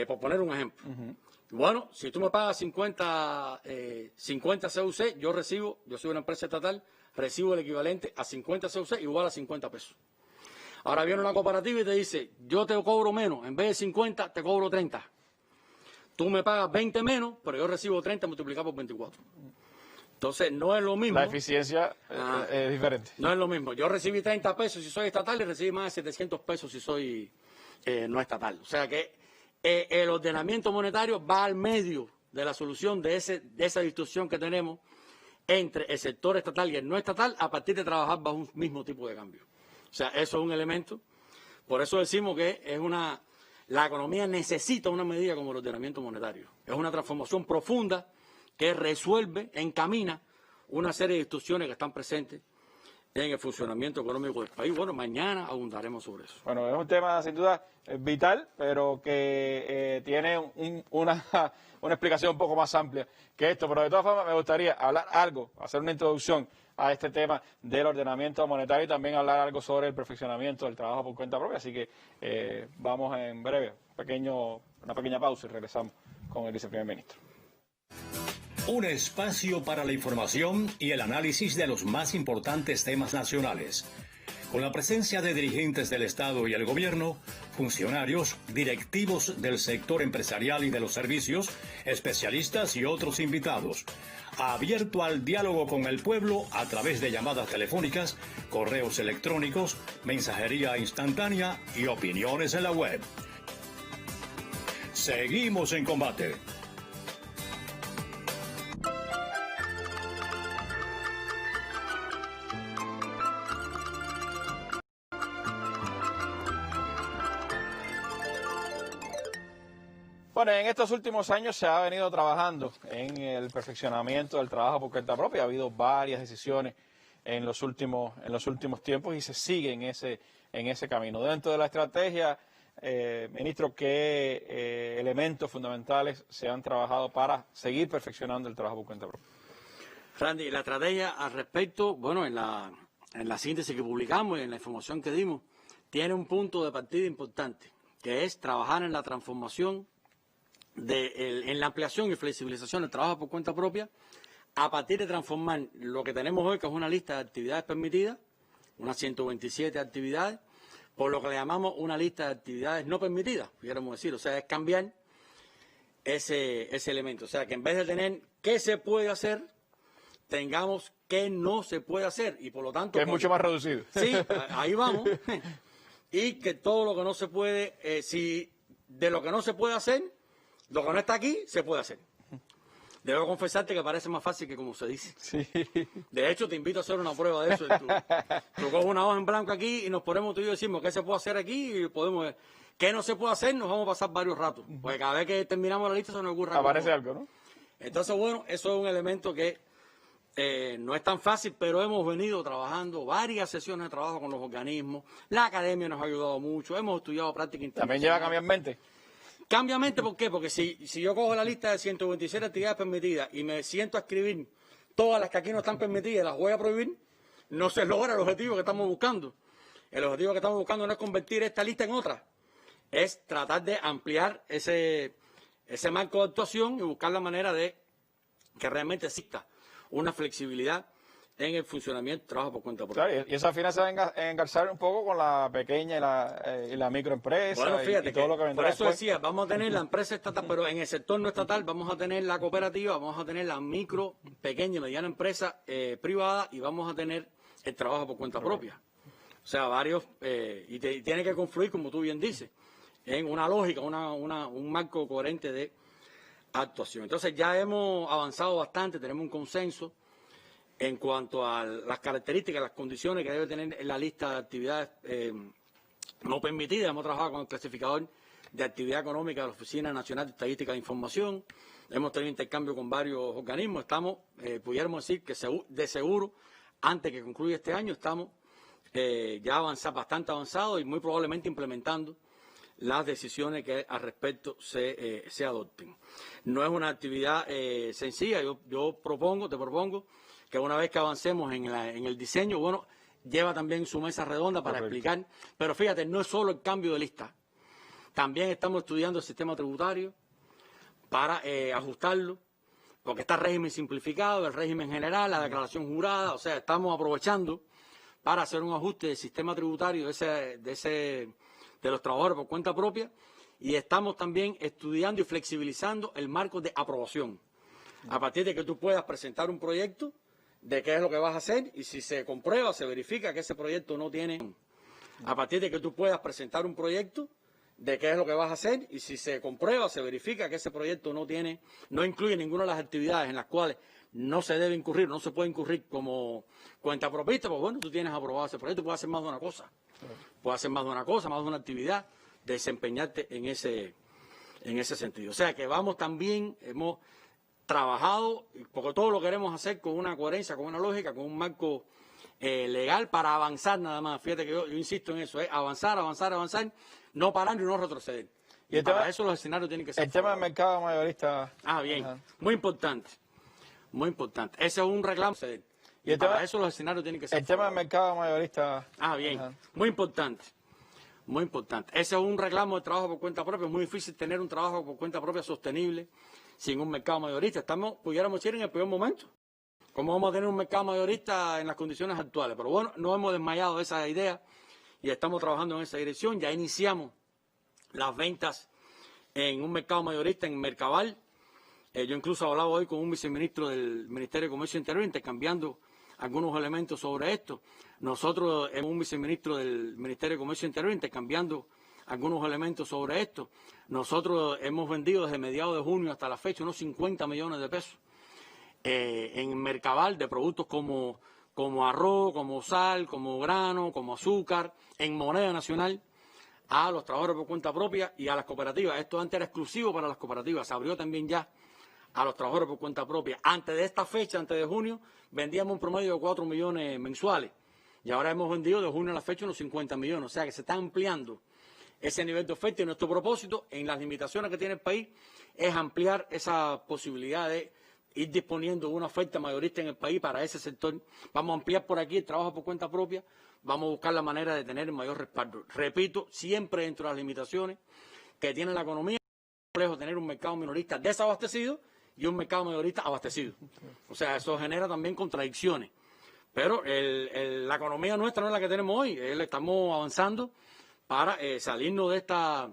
por poner un ejemplo. Bueno, si tú me pagas 50 CUC, yo soy una empresa estatal, recibo el equivalente a 50 CUC igual a 50 pesos. Ahora viene una cooperativa y te dice, yo te cobro menos, en vez de 50 te cobro 30. Tú me pagas 20 menos, pero yo recibo 30 multiplicado por 24. Entonces, no es lo mismo. La eficiencia es diferente. No es lo mismo. Yo recibí 30 pesos si soy estatal y recibí más de 700 pesos si soy no estatal. O sea que el ordenamiento monetario va al medio de la solución de esa distorsión que tenemos entre el sector estatal y el no estatal a partir de trabajar bajo un mismo tipo de cambio. O sea, eso es un elemento. Por eso decimos que la economía necesita una medida como el ordenamiento monetario. Es una transformación profunda que resuelve, encamina una serie de distorsiones que están presentes en el funcionamiento económico del país. Bueno, mañana abundaremos sobre eso. Bueno, es un tema sin duda vital, pero que tiene una explicación un poco más amplia que esto. Pero de todas formas me gustaría hablar algo, hacer una introducción a este tema del ordenamiento monetario y también hablar algo sobre el perfeccionamiento del trabajo por cuenta propia. Así que vamos en breve, una pequeña pausa y regresamos con el viceprimer ministro. Un espacio para la información y el análisis de los más importantes temas nacionales. Con la presencia de dirigentes del Estado y el Gobierno, funcionarios, directivos del sector empresarial y de los servicios, especialistas y otros invitados. Abierto al diálogo con el pueblo a través de llamadas telefónicas, correos electrónicos, mensajería instantánea y opiniones en la web. Seguimos en combate. Bueno, en estos últimos años se ha venido trabajando en el perfeccionamiento del trabajo por cuenta propia. Ha habido varias decisiones en los últimos tiempos y se sigue en ese camino. Dentro de la estrategia, ministro, ¿qué elementos fundamentales se han trabajado para seguir perfeccionando el trabajo por cuenta propia? Randy, la estrategia al respecto, bueno, en la síntesis que publicamos y en la información que dimos, tiene un punto de partida importante, que es trabajar en la transformación en la ampliación y flexibilización del trabajo por cuenta propia, a partir de transformar lo que tenemos hoy, que es una lista de actividades permitidas, unas 127 actividades, por lo que le llamamos una lista de actividades no permitidas, pudiéramos decir. O sea, es cambiar ese elemento. O sea, que en vez de tener qué se puede hacer, tengamos qué no se puede hacer. Y por lo tanto... Que es mucho más reducido. Sí, ahí vamos. Y que todo lo que no se puede, si de lo que no se puede hacer, lo que no está aquí, se puede hacer. Debo confesarte que parece más fácil que como se dice. Sí. De hecho, te invito a hacer una prueba de eso. Tú coges una hoja en blanco aquí y nos ponemos tú y yo decimos qué se puede hacer aquí y podemos ver. ¿Qué no se puede hacer? Nos vamos a pasar varios ratos. Porque cada vez que terminamos la lista se nos ocurre algo. Aparece algo, ¿no? Entonces, bueno, eso es un elemento que no es tan fácil, pero hemos venido trabajando varias sesiones de trabajo con los organismos. La academia nos ha ayudado mucho. Hemos estudiado práctica internacional. También lleva a cambiar mente. Cambia mente, ¿por qué? Porque si yo cojo la lista de 127 actividades permitidas y me siento a escribir todas las que aquí no están permitidas y las voy a prohibir, no se logra el objetivo que estamos buscando. El objetivo que estamos buscando no es convertir esta lista en otra, es tratar de ampliar ese marco de actuación y buscar la manera de que realmente exista una flexibilidad en el funcionamiento del trabajo por cuenta propia. Claro, y esa final se va a engarzar un poco con la pequeña y la microempresa. Bueno, fíjate, y todo lo que vendrá por eso después. decía, vamos a tener la empresa estatal, pero en el sector no estatal vamos a tener la cooperativa, vamos a tener la micro, pequeña y mediana empresa privada y vamos a tener el trabajo por cuenta propia. O sea, varios, y tiene que confluir, como tú bien dices, en una lógica, un marco coherente de actuación. Entonces ya hemos avanzado bastante, tenemos un consenso en cuanto a las características, las condiciones que debe tener la lista de actividades no permitidas. Hemos trabajado con el clasificador de actividad económica de la Oficina Nacional de Estadística de Información. Hemos tenido intercambio con varios organismos. Estamos, pudiéramos decir que de seguro, antes que concluya este año, estamos ya bastante avanzados y muy probablemente implementando las decisiones que al respecto se adopten. No es una actividad sencilla. Yo te propongo que una vez que avancemos en el diseño, bueno, lleva también su mesa redonda para explicar. Pero fíjate, no es solo el cambio de lista. También estamos estudiando el sistema tributario para ajustarlo, porque está el régimen simplificado, el régimen general, la declaración jurada. O sea, estamos aprovechando para hacer un ajuste del sistema tributario de los trabajadores por cuenta propia, y estamos también estudiando y flexibilizando el marco de aprobación. A partir de que tú puedas presentar un proyecto de qué es lo que vas a hacer y si se comprueba, se verifica que ese proyecto no tiene... A partir de que tú puedas presentar un proyecto de qué es lo que vas a hacer y si se comprueba, se verifica que ese proyecto no incluye ninguna de las actividades en las cuales no se debe incurrir, no se puede incurrir como cuenta propista, pues bueno, tú tienes aprobado ese proyecto, puedes hacer más de una cosa. Puedes hacer más de una cosa, más de una actividad, desempeñarte en ese sentido. O sea que hemos trabajado, porque todo lo queremos hacer con una coherencia, con una lógica, con un marco legal para avanzar nada más. Fíjate que yo insisto en eso, avanzar, no parar y no retroceder. Y para eso los escenarios tienen que ser... El tema del mercado mayorista... bien, muy importante. Ese es un reclamo. Y para eso los escenarios tienen que ser... El tema del mercado mayorista... bien, muy importante. Ese es un reclamo de trabajo por cuenta propia. Es muy difícil tener un trabajo por cuenta propia sostenible sin un mercado mayorista. Pudiéramos ir en el peor momento. ¿Cómo vamos a tener un mercado mayorista en las condiciones actuales? Pero bueno, no hemos desmayado de esa idea y estamos trabajando en esa dirección. Ya iniciamos las ventas en un mercado mayorista en Mercaval. Yo incluso hablaba hoy con un viceministro del Ministerio de Comercio Interior intercambiando algunos elementos sobre esto. Nosotros, un viceministro del Ministerio de Comercio Interior intercambiando algunos elementos sobre esto. Nosotros hemos vendido desde mediados de junio hasta la fecha unos 50 millones de pesos en Mercaval de productos como arroz, como sal, como grano, como azúcar, en moneda nacional, a los trabajadores por cuenta propia y a las cooperativas. Esto antes era exclusivo para las cooperativas, se abrió también ya a los trabajadores por cuenta propia. Antes de esta fecha, antes de junio, vendíamos un promedio de 4 millones mensuales y ahora hemos vendido de junio a la fecha unos 50 millones, o sea que se está ampliando ese nivel de oferta y nuestro propósito en las limitaciones que tiene el país es ampliar esa posibilidad de ir disponiendo de una oferta mayorista en el país para ese sector. Vamos a ampliar por aquí el trabajo por cuenta propia, vamos a buscar la manera de tener el mayor respaldo. Repito, siempre dentro de las limitaciones que tiene la economía, es complejo tener un mercado minorista desabastecido y un mercado mayorista abastecido. O sea, eso genera también contradicciones. Pero la economía nuestra no es la que tenemos hoy, estamos avanzando para salirnos de esta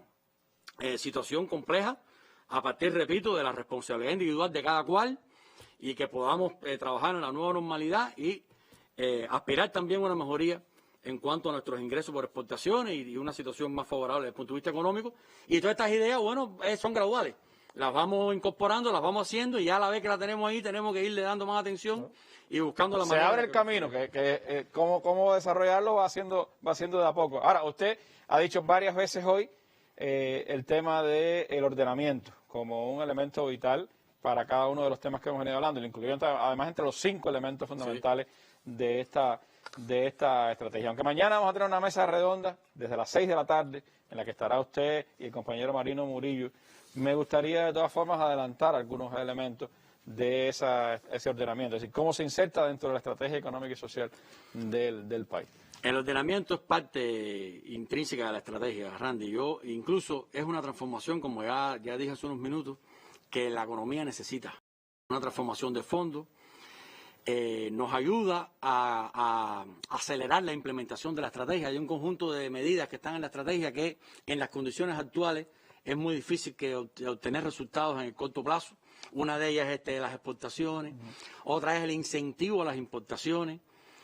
situación compleja a partir, repito, de la responsabilidad individual de cada cual y que podamos trabajar en la nueva normalidad y aspirar también a una mejoría en cuanto a nuestros ingresos por exportaciones y una situación más favorable desde el punto de vista económico. Y todas estas ideas, bueno, son graduales. Las vamos incorporando, las vamos haciendo y ya a la vez que la tenemos ahí tenemos que irle dando más atención y buscando la manera. Se abre el camino, cómo desarrollarlo va haciendo de a poco. Ahora, usted ha dicho varias veces hoy el tema del ordenamiento como un elemento vital para cada uno de los temas que hemos venido hablando, incluyendo además entre los 5 elementos fundamentales de esta estrategia. Aunque mañana vamos a tener una mesa redonda desde las 6 de la tarde en la que estará usted y el compañero Marino Murillo, me gustaría de todas formas adelantar algunos elementos de ese ordenamiento, es decir, cómo se inserta dentro de la estrategia económica y social del país. El ordenamiento es parte intrínseca de la estrategia, Randy. Incluso es una transformación, como ya dije hace unos minutos, que la economía necesita. Una transformación de fondo. Nos ayuda a acelerar la implementación de la estrategia. Hay un conjunto de medidas que están en la estrategia que en las condiciones actuales es muy difícil obtener resultados en el corto plazo. Una de ellas es las exportaciones, otra es el incentivo a las importaciones.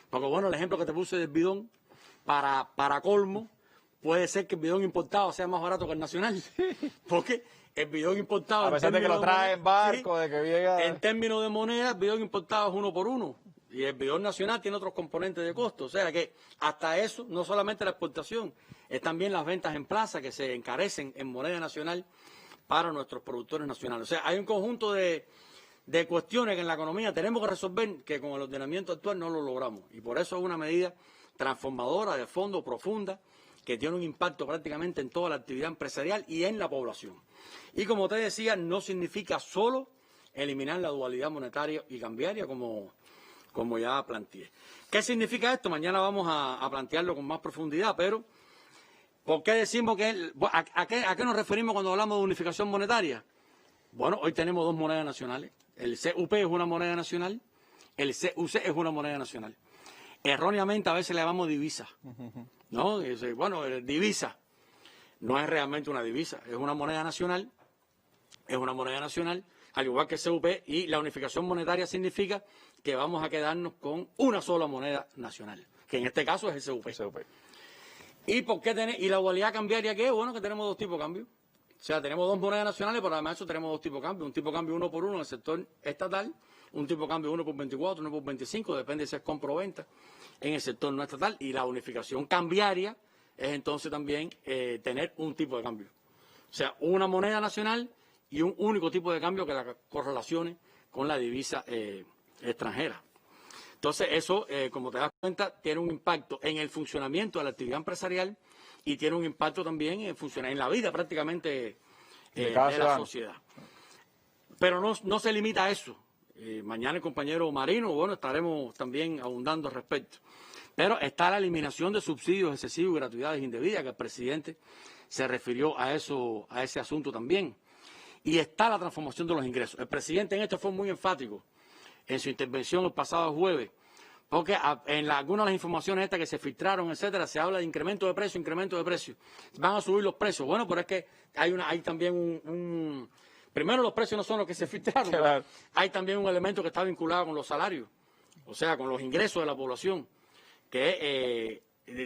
Porque bueno, el ejemplo que te puse del bidón, para colmo, puede ser que el bidón importado sea más barato que el nacional. Porque el bidón importado... A pesar de que lo trae en barco, de que llega... En términos de moneda, el bidón importado es 1 por 1. Y el bidón nacional tiene otros componentes de costo. O sea que hasta eso, no solamente la exportación, es también las ventas en plaza que se encarecen en moneda nacional para nuestros productores nacionales. O sea, hay un conjunto de cuestiones que en la economía tenemos que resolver que con el ordenamiento actual no lo logramos. Y por eso es una medida transformadora, de fondo, profunda, que tiene un impacto prácticamente en toda la actividad empresarial y en la población. Y como te decía, no significa solo eliminar la dualidad monetaria y cambiaria como ya planteé. ¿Qué significa esto? Mañana vamos a plantearlo con más profundidad, pero ¿por qué decimos que a qué nos referimos cuando hablamos de unificación monetaria? Bueno, hoy tenemos 2 monedas nacionales. El CUP es una moneda nacional, el CUC es una moneda nacional. Erróneamente a veces le llamamos divisa, ¿no? Bueno, divisa no es realmente una divisa, es una moneda nacional, al igual que el CUP, y la unificación monetaria significa que vamos a quedarnos con una sola moneda nacional, que en este caso es el CUP. ¿Y la dualidad cambiaria qué? Bueno, que tenemos 2 tipos de cambio. O sea, tenemos 2 monedas nacionales, pero además eso tenemos 2 tipos de cambio. Un tipo de cambio 1 por 1 en el sector estatal, un tipo de cambio 1 por 24, 1 por 25, depende si es compra o venta en el sector no estatal. Y la unificación cambiaria es entonces también tener un tipo de cambio. O sea, una moneda nacional y un único tipo de cambio que la correlacione con la divisa extranjera. Entonces, eso, como te das cuenta, tiene un impacto en el funcionamiento de la actividad empresarial y tiene un impacto también en la vida prácticamente de la sociedad. Pero no se limita a eso. Mañana el compañero Marino, bueno, estaremos también abundando al respecto. Pero está la eliminación de subsidios excesivos y gratuidades indebidas, que el presidente se refirió a ese asunto también. y está la transformación de los ingresos. El presidente en esto fue muy enfático en su intervención el pasado jueves, porque en algunas de las informaciones estas que se filtraron, etcétera, se habla de incremento de precios. Van a subir los precios. Bueno, pero es que hay también primero, los precios no son los que se filtraron. Claro. Hay también un elemento que está vinculado con los salarios, o sea, con los ingresos de la población, que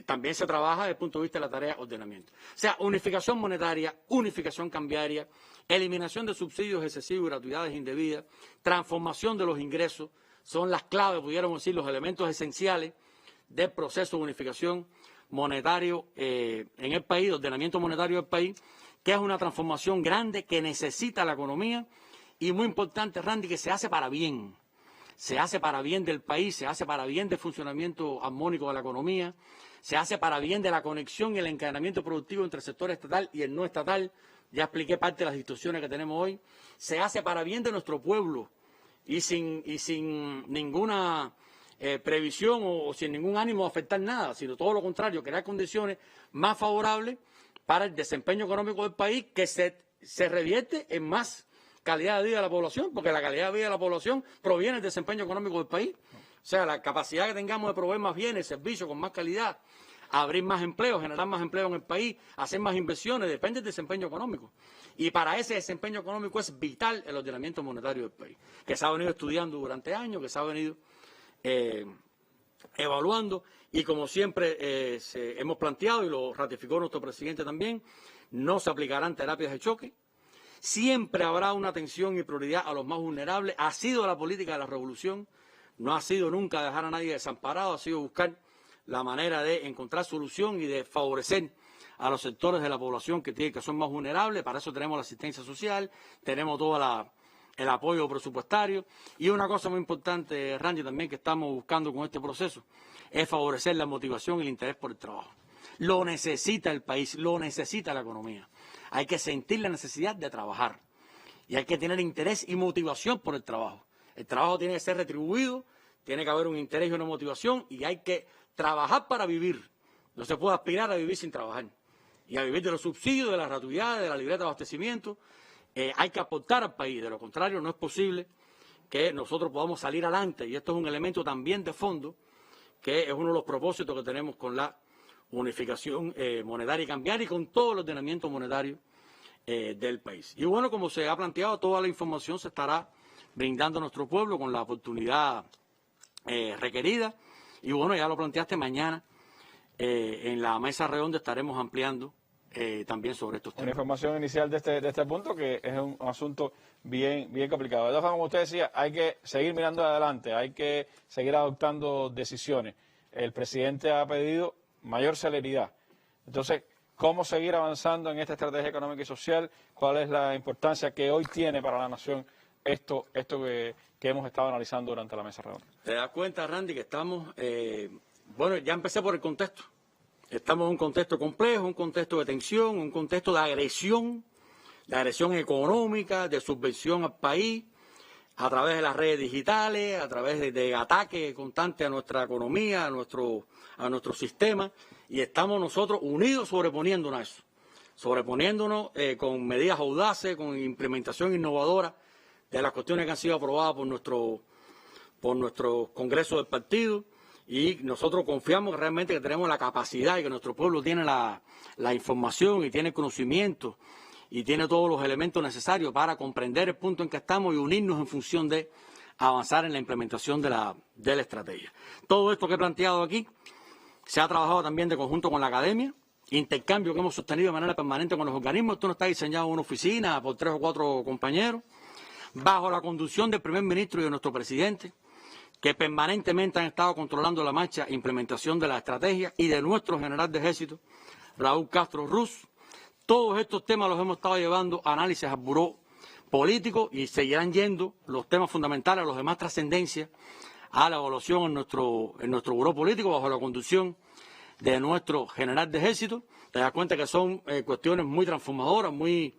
también se trabaja desde el punto de vista de la tarea de ordenamiento. O sea, unificación monetaria, unificación cambiaria, eliminación de subsidios excesivos y gratuidades indebidas, transformación de los ingresos, son las claves, pudiéramos decir, los elementos esenciales del proceso de unificación monetario en el país, de ordenamiento monetario del país, que es una transformación grande que necesita la economía y muy importante, Randy, que se hace para bien. Se hace para bien del país, se hace para bien del funcionamiento armónico de la economía, se hace para bien de la conexión y el encadenamiento productivo entre el sector estatal y el no estatal. Ya expliqué parte de las distorsiones que tenemos hoy. Se hace para bien de nuestro pueblo y sin ninguna previsión o sin ningún ánimo de afectar nada, sino todo lo contrario, crear condiciones más favorables para el desempeño económico del país, que se revierte en más calidad de vida de la población, porque la calidad de vida de la población proviene del desempeño económico del país. O sea, la capacidad que tengamos de proveer más bienes, servicios con más calidad, abrir más empleo, generar más empleo en el país, hacer más inversiones, depende del desempeño económico. Y para ese desempeño económico es vital el ordenamiento monetario del país, que se ha venido estudiando durante años, que se ha venido evaluando, y como siempre hemos planteado, y lo ratificó nuestro presidente también, no se aplicarán terapias de choque. Siempre habrá una atención y prioridad a los más vulnerables. Ha sido la política de la revolución, no ha sido nunca dejar a nadie desamparado, ha sido buscar la manera de encontrar solución y de favorecer a los sectores de la población que son más vulnerables. Para eso tenemos la asistencia social, tenemos todo el apoyo presupuestario. Y una cosa muy importante, Randy, también que estamos buscando con este proceso, es favorecer la motivación y el interés por el trabajo. Lo necesita el país, lo necesita la economía. Hay que sentir la necesidad de trabajar y hay que tener interés y motivación por el trabajo. El trabajo tiene que ser retribuido, tiene que haber un interés y una motivación, y hay que trabajar para vivir. No se puede aspirar a vivir sin trabajar. Y a vivir de los subsidios, de las gratuidades, de la libreta de abastecimiento. Hay que aportar al país. De lo contrario, no es posible que nosotros podamos salir adelante. Y esto es un elemento también de fondo, que es uno de los propósitos que tenemos con la unificación monetaria y cambiaria y con todo el ordenamiento monetario del país. Y bueno, como se ha planteado, toda la información se estará brindando a nuestro pueblo con la oportunidad requerida. Y bueno, ya lo planteaste, mañana en la mesa redonda estaremos ampliando también sobre estos temas. Una información inicial de este punto, que es un asunto bien complicado. De todas formas, como usted decía, hay que seguir mirando adelante, hay que seguir adoptando decisiones. El presidente ha pedido mayor celeridad. Entonces, ¿cómo seguir avanzando en esta estrategia económica y social? ¿Cuál es la importancia que hoy tiene para la nación esto que hemos estado analizando durante la mesa redonda? ¿Te das cuenta, Randy, que estamos, bueno, ya empecé por el contexto. Estamos en un contexto complejo, un contexto de tensión, un contexto de agresión económica, de subversión al país, a través de las redes digitales, a través de ataques constantes a nuestra economía, a nuestro sistema, y estamos nosotros unidos sobreponiéndonos a eso, sobreponiéndonos con medidas audaces, con implementación innovadora de las cuestiones que han sido aprobadas por nuestro Congreso del partido, y nosotros confiamos realmente que tenemos la capacidad y que nuestro pueblo tiene la información y tiene el conocimiento y tiene todos los elementos necesarios para comprender el punto en que estamos y unirnos en función de avanzar en la implementación de la estrategia. Todo esto que he planteado aquí se ha trabajado también de conjunto con la academia, intercambio que hemos sostenido de manera permanente con los organismos. Esto no está diseñado en una oficina por 3 o 4 compañeros, bajo la conducción del primer ministro y de nuestro presidente, que permanentemente han estado controlando la marcha e implementación de la estrategia, y de nuestro general de ejército, Raúl Castro Ruz. Todos estos temas los hemos estado llevando a análisis al buró político, y seguirán yendo los temas fundamentales, los de más trascendencia, a la evaluación en nuestro buró político, bajo la conducción de nuestro general de ejército. Te das cuenta que son cuestiones muy transformadoras, muy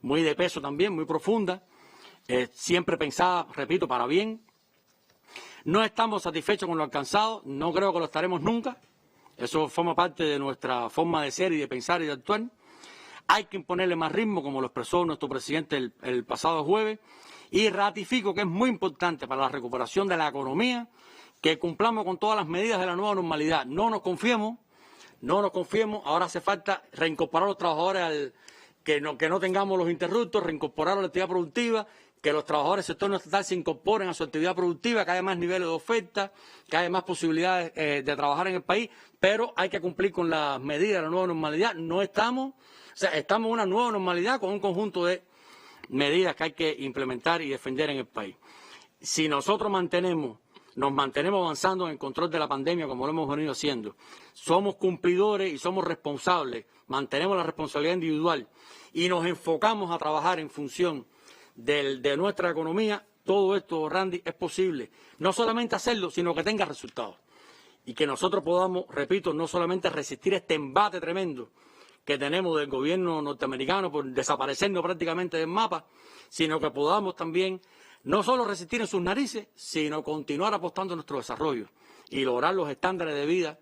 de peso también, muy profundas, siempre pensadas, repito, para bien. No estamos satisfechos con lo alcanzado, no creo que lo estaremos nunca. Eso forma parte de nuestra forma de ser y de pensar y de actuar. Hay que imponerle más ritmo, como lo expresó nuestro presidente el pasado jueves, y ratifico que es muy importante para la recuperación de la economía que cumplamos con todas las medidas de la nueva normalidad. No nos confiemos, ahora hace falta reincorporar a los trabajadores, que no tengamos los interruptos, reincorporar a la actividad productiva, que los trabajadores del sector no estatal se incorporen a su actividad productiva, que haya más niveles de oferta, que haya más posibilidades de trabajar en el país, pero hay que cumplir con las medidas de la nueva normalidad. Estamos en una nueva normalidad con un conjunto de medidas que hay que implementar y defender en el país. Si nosotros nos mantenemos avanzando en el control de la pandemia como lo hemos venido haciendo, somos cumplidores y somos responsables, mantenemos la responsabilidad individual y nos enfocamos a trabajar en función de nuestra economía, todo esto, Randy, es posible. No solamente hacerlo, sino que tenga resultados. Y que nosotros podamos, repito, no solamente resistir este embate tremendo que tenemos del gobierno norteamericano por desaparecernos prácticamente del mapa, sino que podamos también no solo resistir en sus narices, sino continuar apostando en nuestro desarrollo y lograr los estándares de vida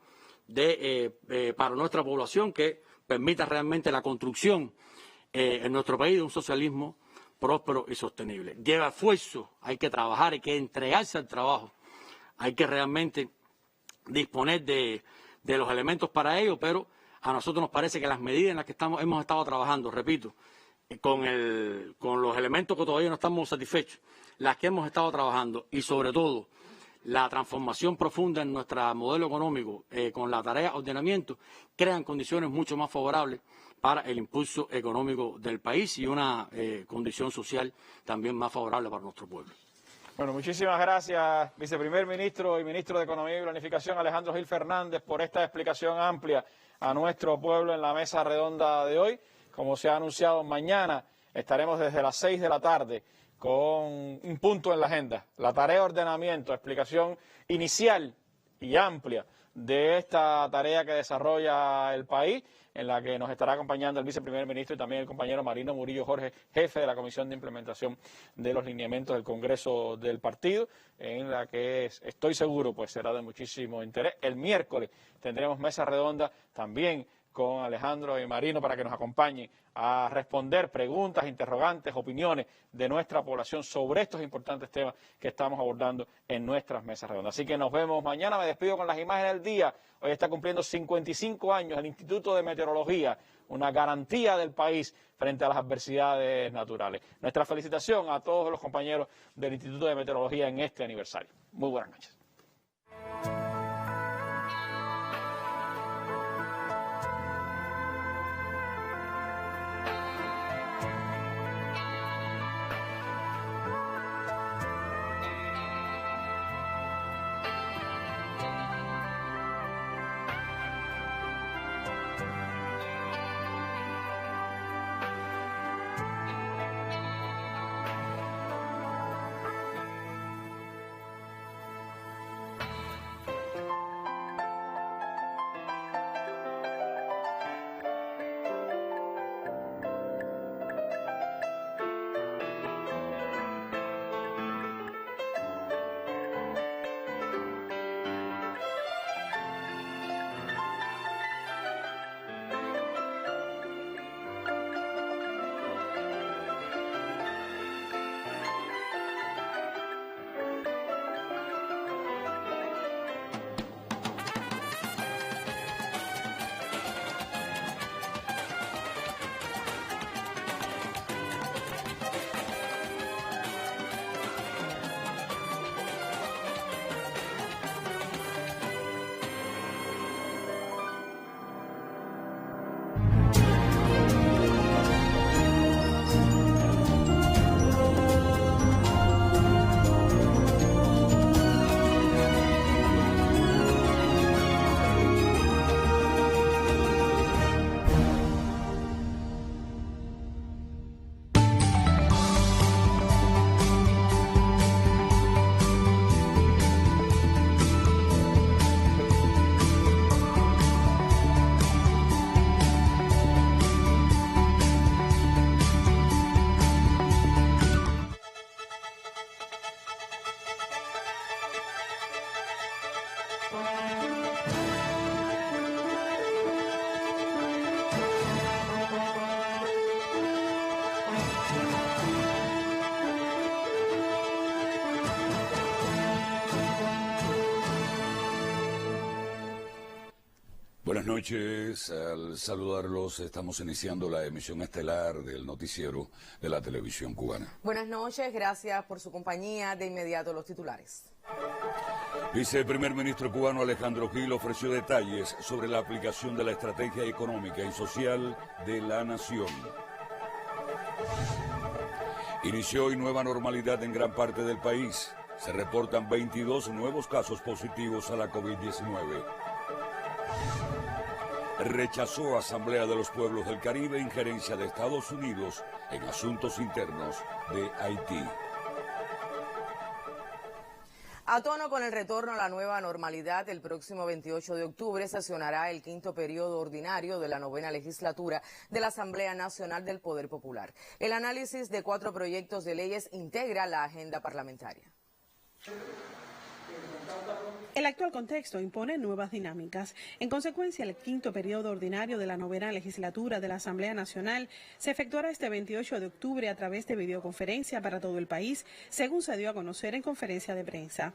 para nuestra población que permita realmente la construcción en nuestro país de un socialismo próspero y sostenible. Lleva esfuerzo, hay que trabajar, hay que entregarse al trabajo, hay que realmente disponer de los elementos para ello, pero a nosotros nos parece que las medidas en las que hemos estado trabajando, repito, con los elementos que todavía no estamos satisfechos, las que hemos estado trabajando y sobre todo la transformación profunda en nuestro modelo económico con la tarea de ordenamiento, crean condiciones mucho más favorables para el impulso económico del país y una condición social también más favorable para nuestro pueblo. Bueno, muchísimas gracias, viceprimer ministro y ministro de Economía y Planificación, Alejandro Gil Fernández, por esta explicación amplia a nuestro pueblo en la mesa redonda de hoy. Como se ha anunciado, mañana estaremos desde las 6 de la tarde con un punto en la agenda, la tarea de ordenamiento, explicación inicial y amplia de esta tarea que desarrolla el país, en la que nos estará acompañando el viceprimer ministro y también el compañero Marino Murillo Jorge, jefe de la Comisión de Implementación de los Lineamientos del Congreso del Partido, en la que estoy seguro pues será de muchísimo interés. El miércoles tendremos mesa redonda también con Alejandro y Marino para que nos acompañen a responder preguntas, interrogantes, opiniones de nuestra población sobre estos importantes temas que estamos abordando en nuestras mesas redondas. Así que nos vemos mañana. Me despido con las imágenes del día. Hoy está cumpliendo 55 años el Instituto de Meteorología, una garantía del país frente a las adversidades naturales. Nuestra felicitación a todos los compañeros del Instituto de Meteorología en este aniversario. Muy buenas noches. noches, al saludarlos estamos iniciando la emisión estelar del noticiero de la televisión cubana. Buenas noches, gracias por su compañía. De inmediato los titulares. Viceprimer ministro cubano Alejandro Gil ofreció detalles sobre la aplicación de la estrategia económica y social de la nación. Inició hoy nueva normalidad en gran parte del país. Se reportan 22 nuevos casos positivos a la COVID-19. Rechazó Asamblea de los Pueblos del Caribe injerencia de Estados Unidos en asuntos internos de Haití. A tono con el retorno a la nueva normalidad, el próximo 28 de octubre sesionará el 5º periodo ordinario de la 9ª legislatura de la Asamblea Nacional del Poder Popular. El análisis de 4 proyectos de leyes integra la agenda parlamentaria. El actual contexto impone nuevas dinámicas. En consecuencia, el 5º periodo ordinario de la 9ª legislatura de la Asamblea Nacional se efectuará este 28 de octubre a través de videoconferencia para todo el país, según se dio a conocer en conferencia de prensa.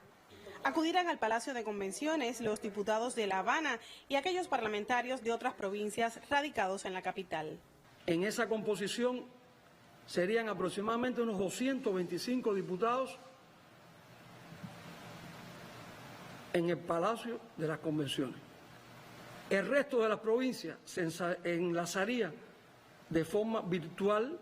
Acudirán al Palacio de Convenciones los diputados de La Habana y aquellos parlamentarios de otras provincias radicados en la capital. En esa composición serían aproximadamente unos 225 diputados en el Palacio de las Convenciones. El resto de las provincias se enlazaría de forma virtual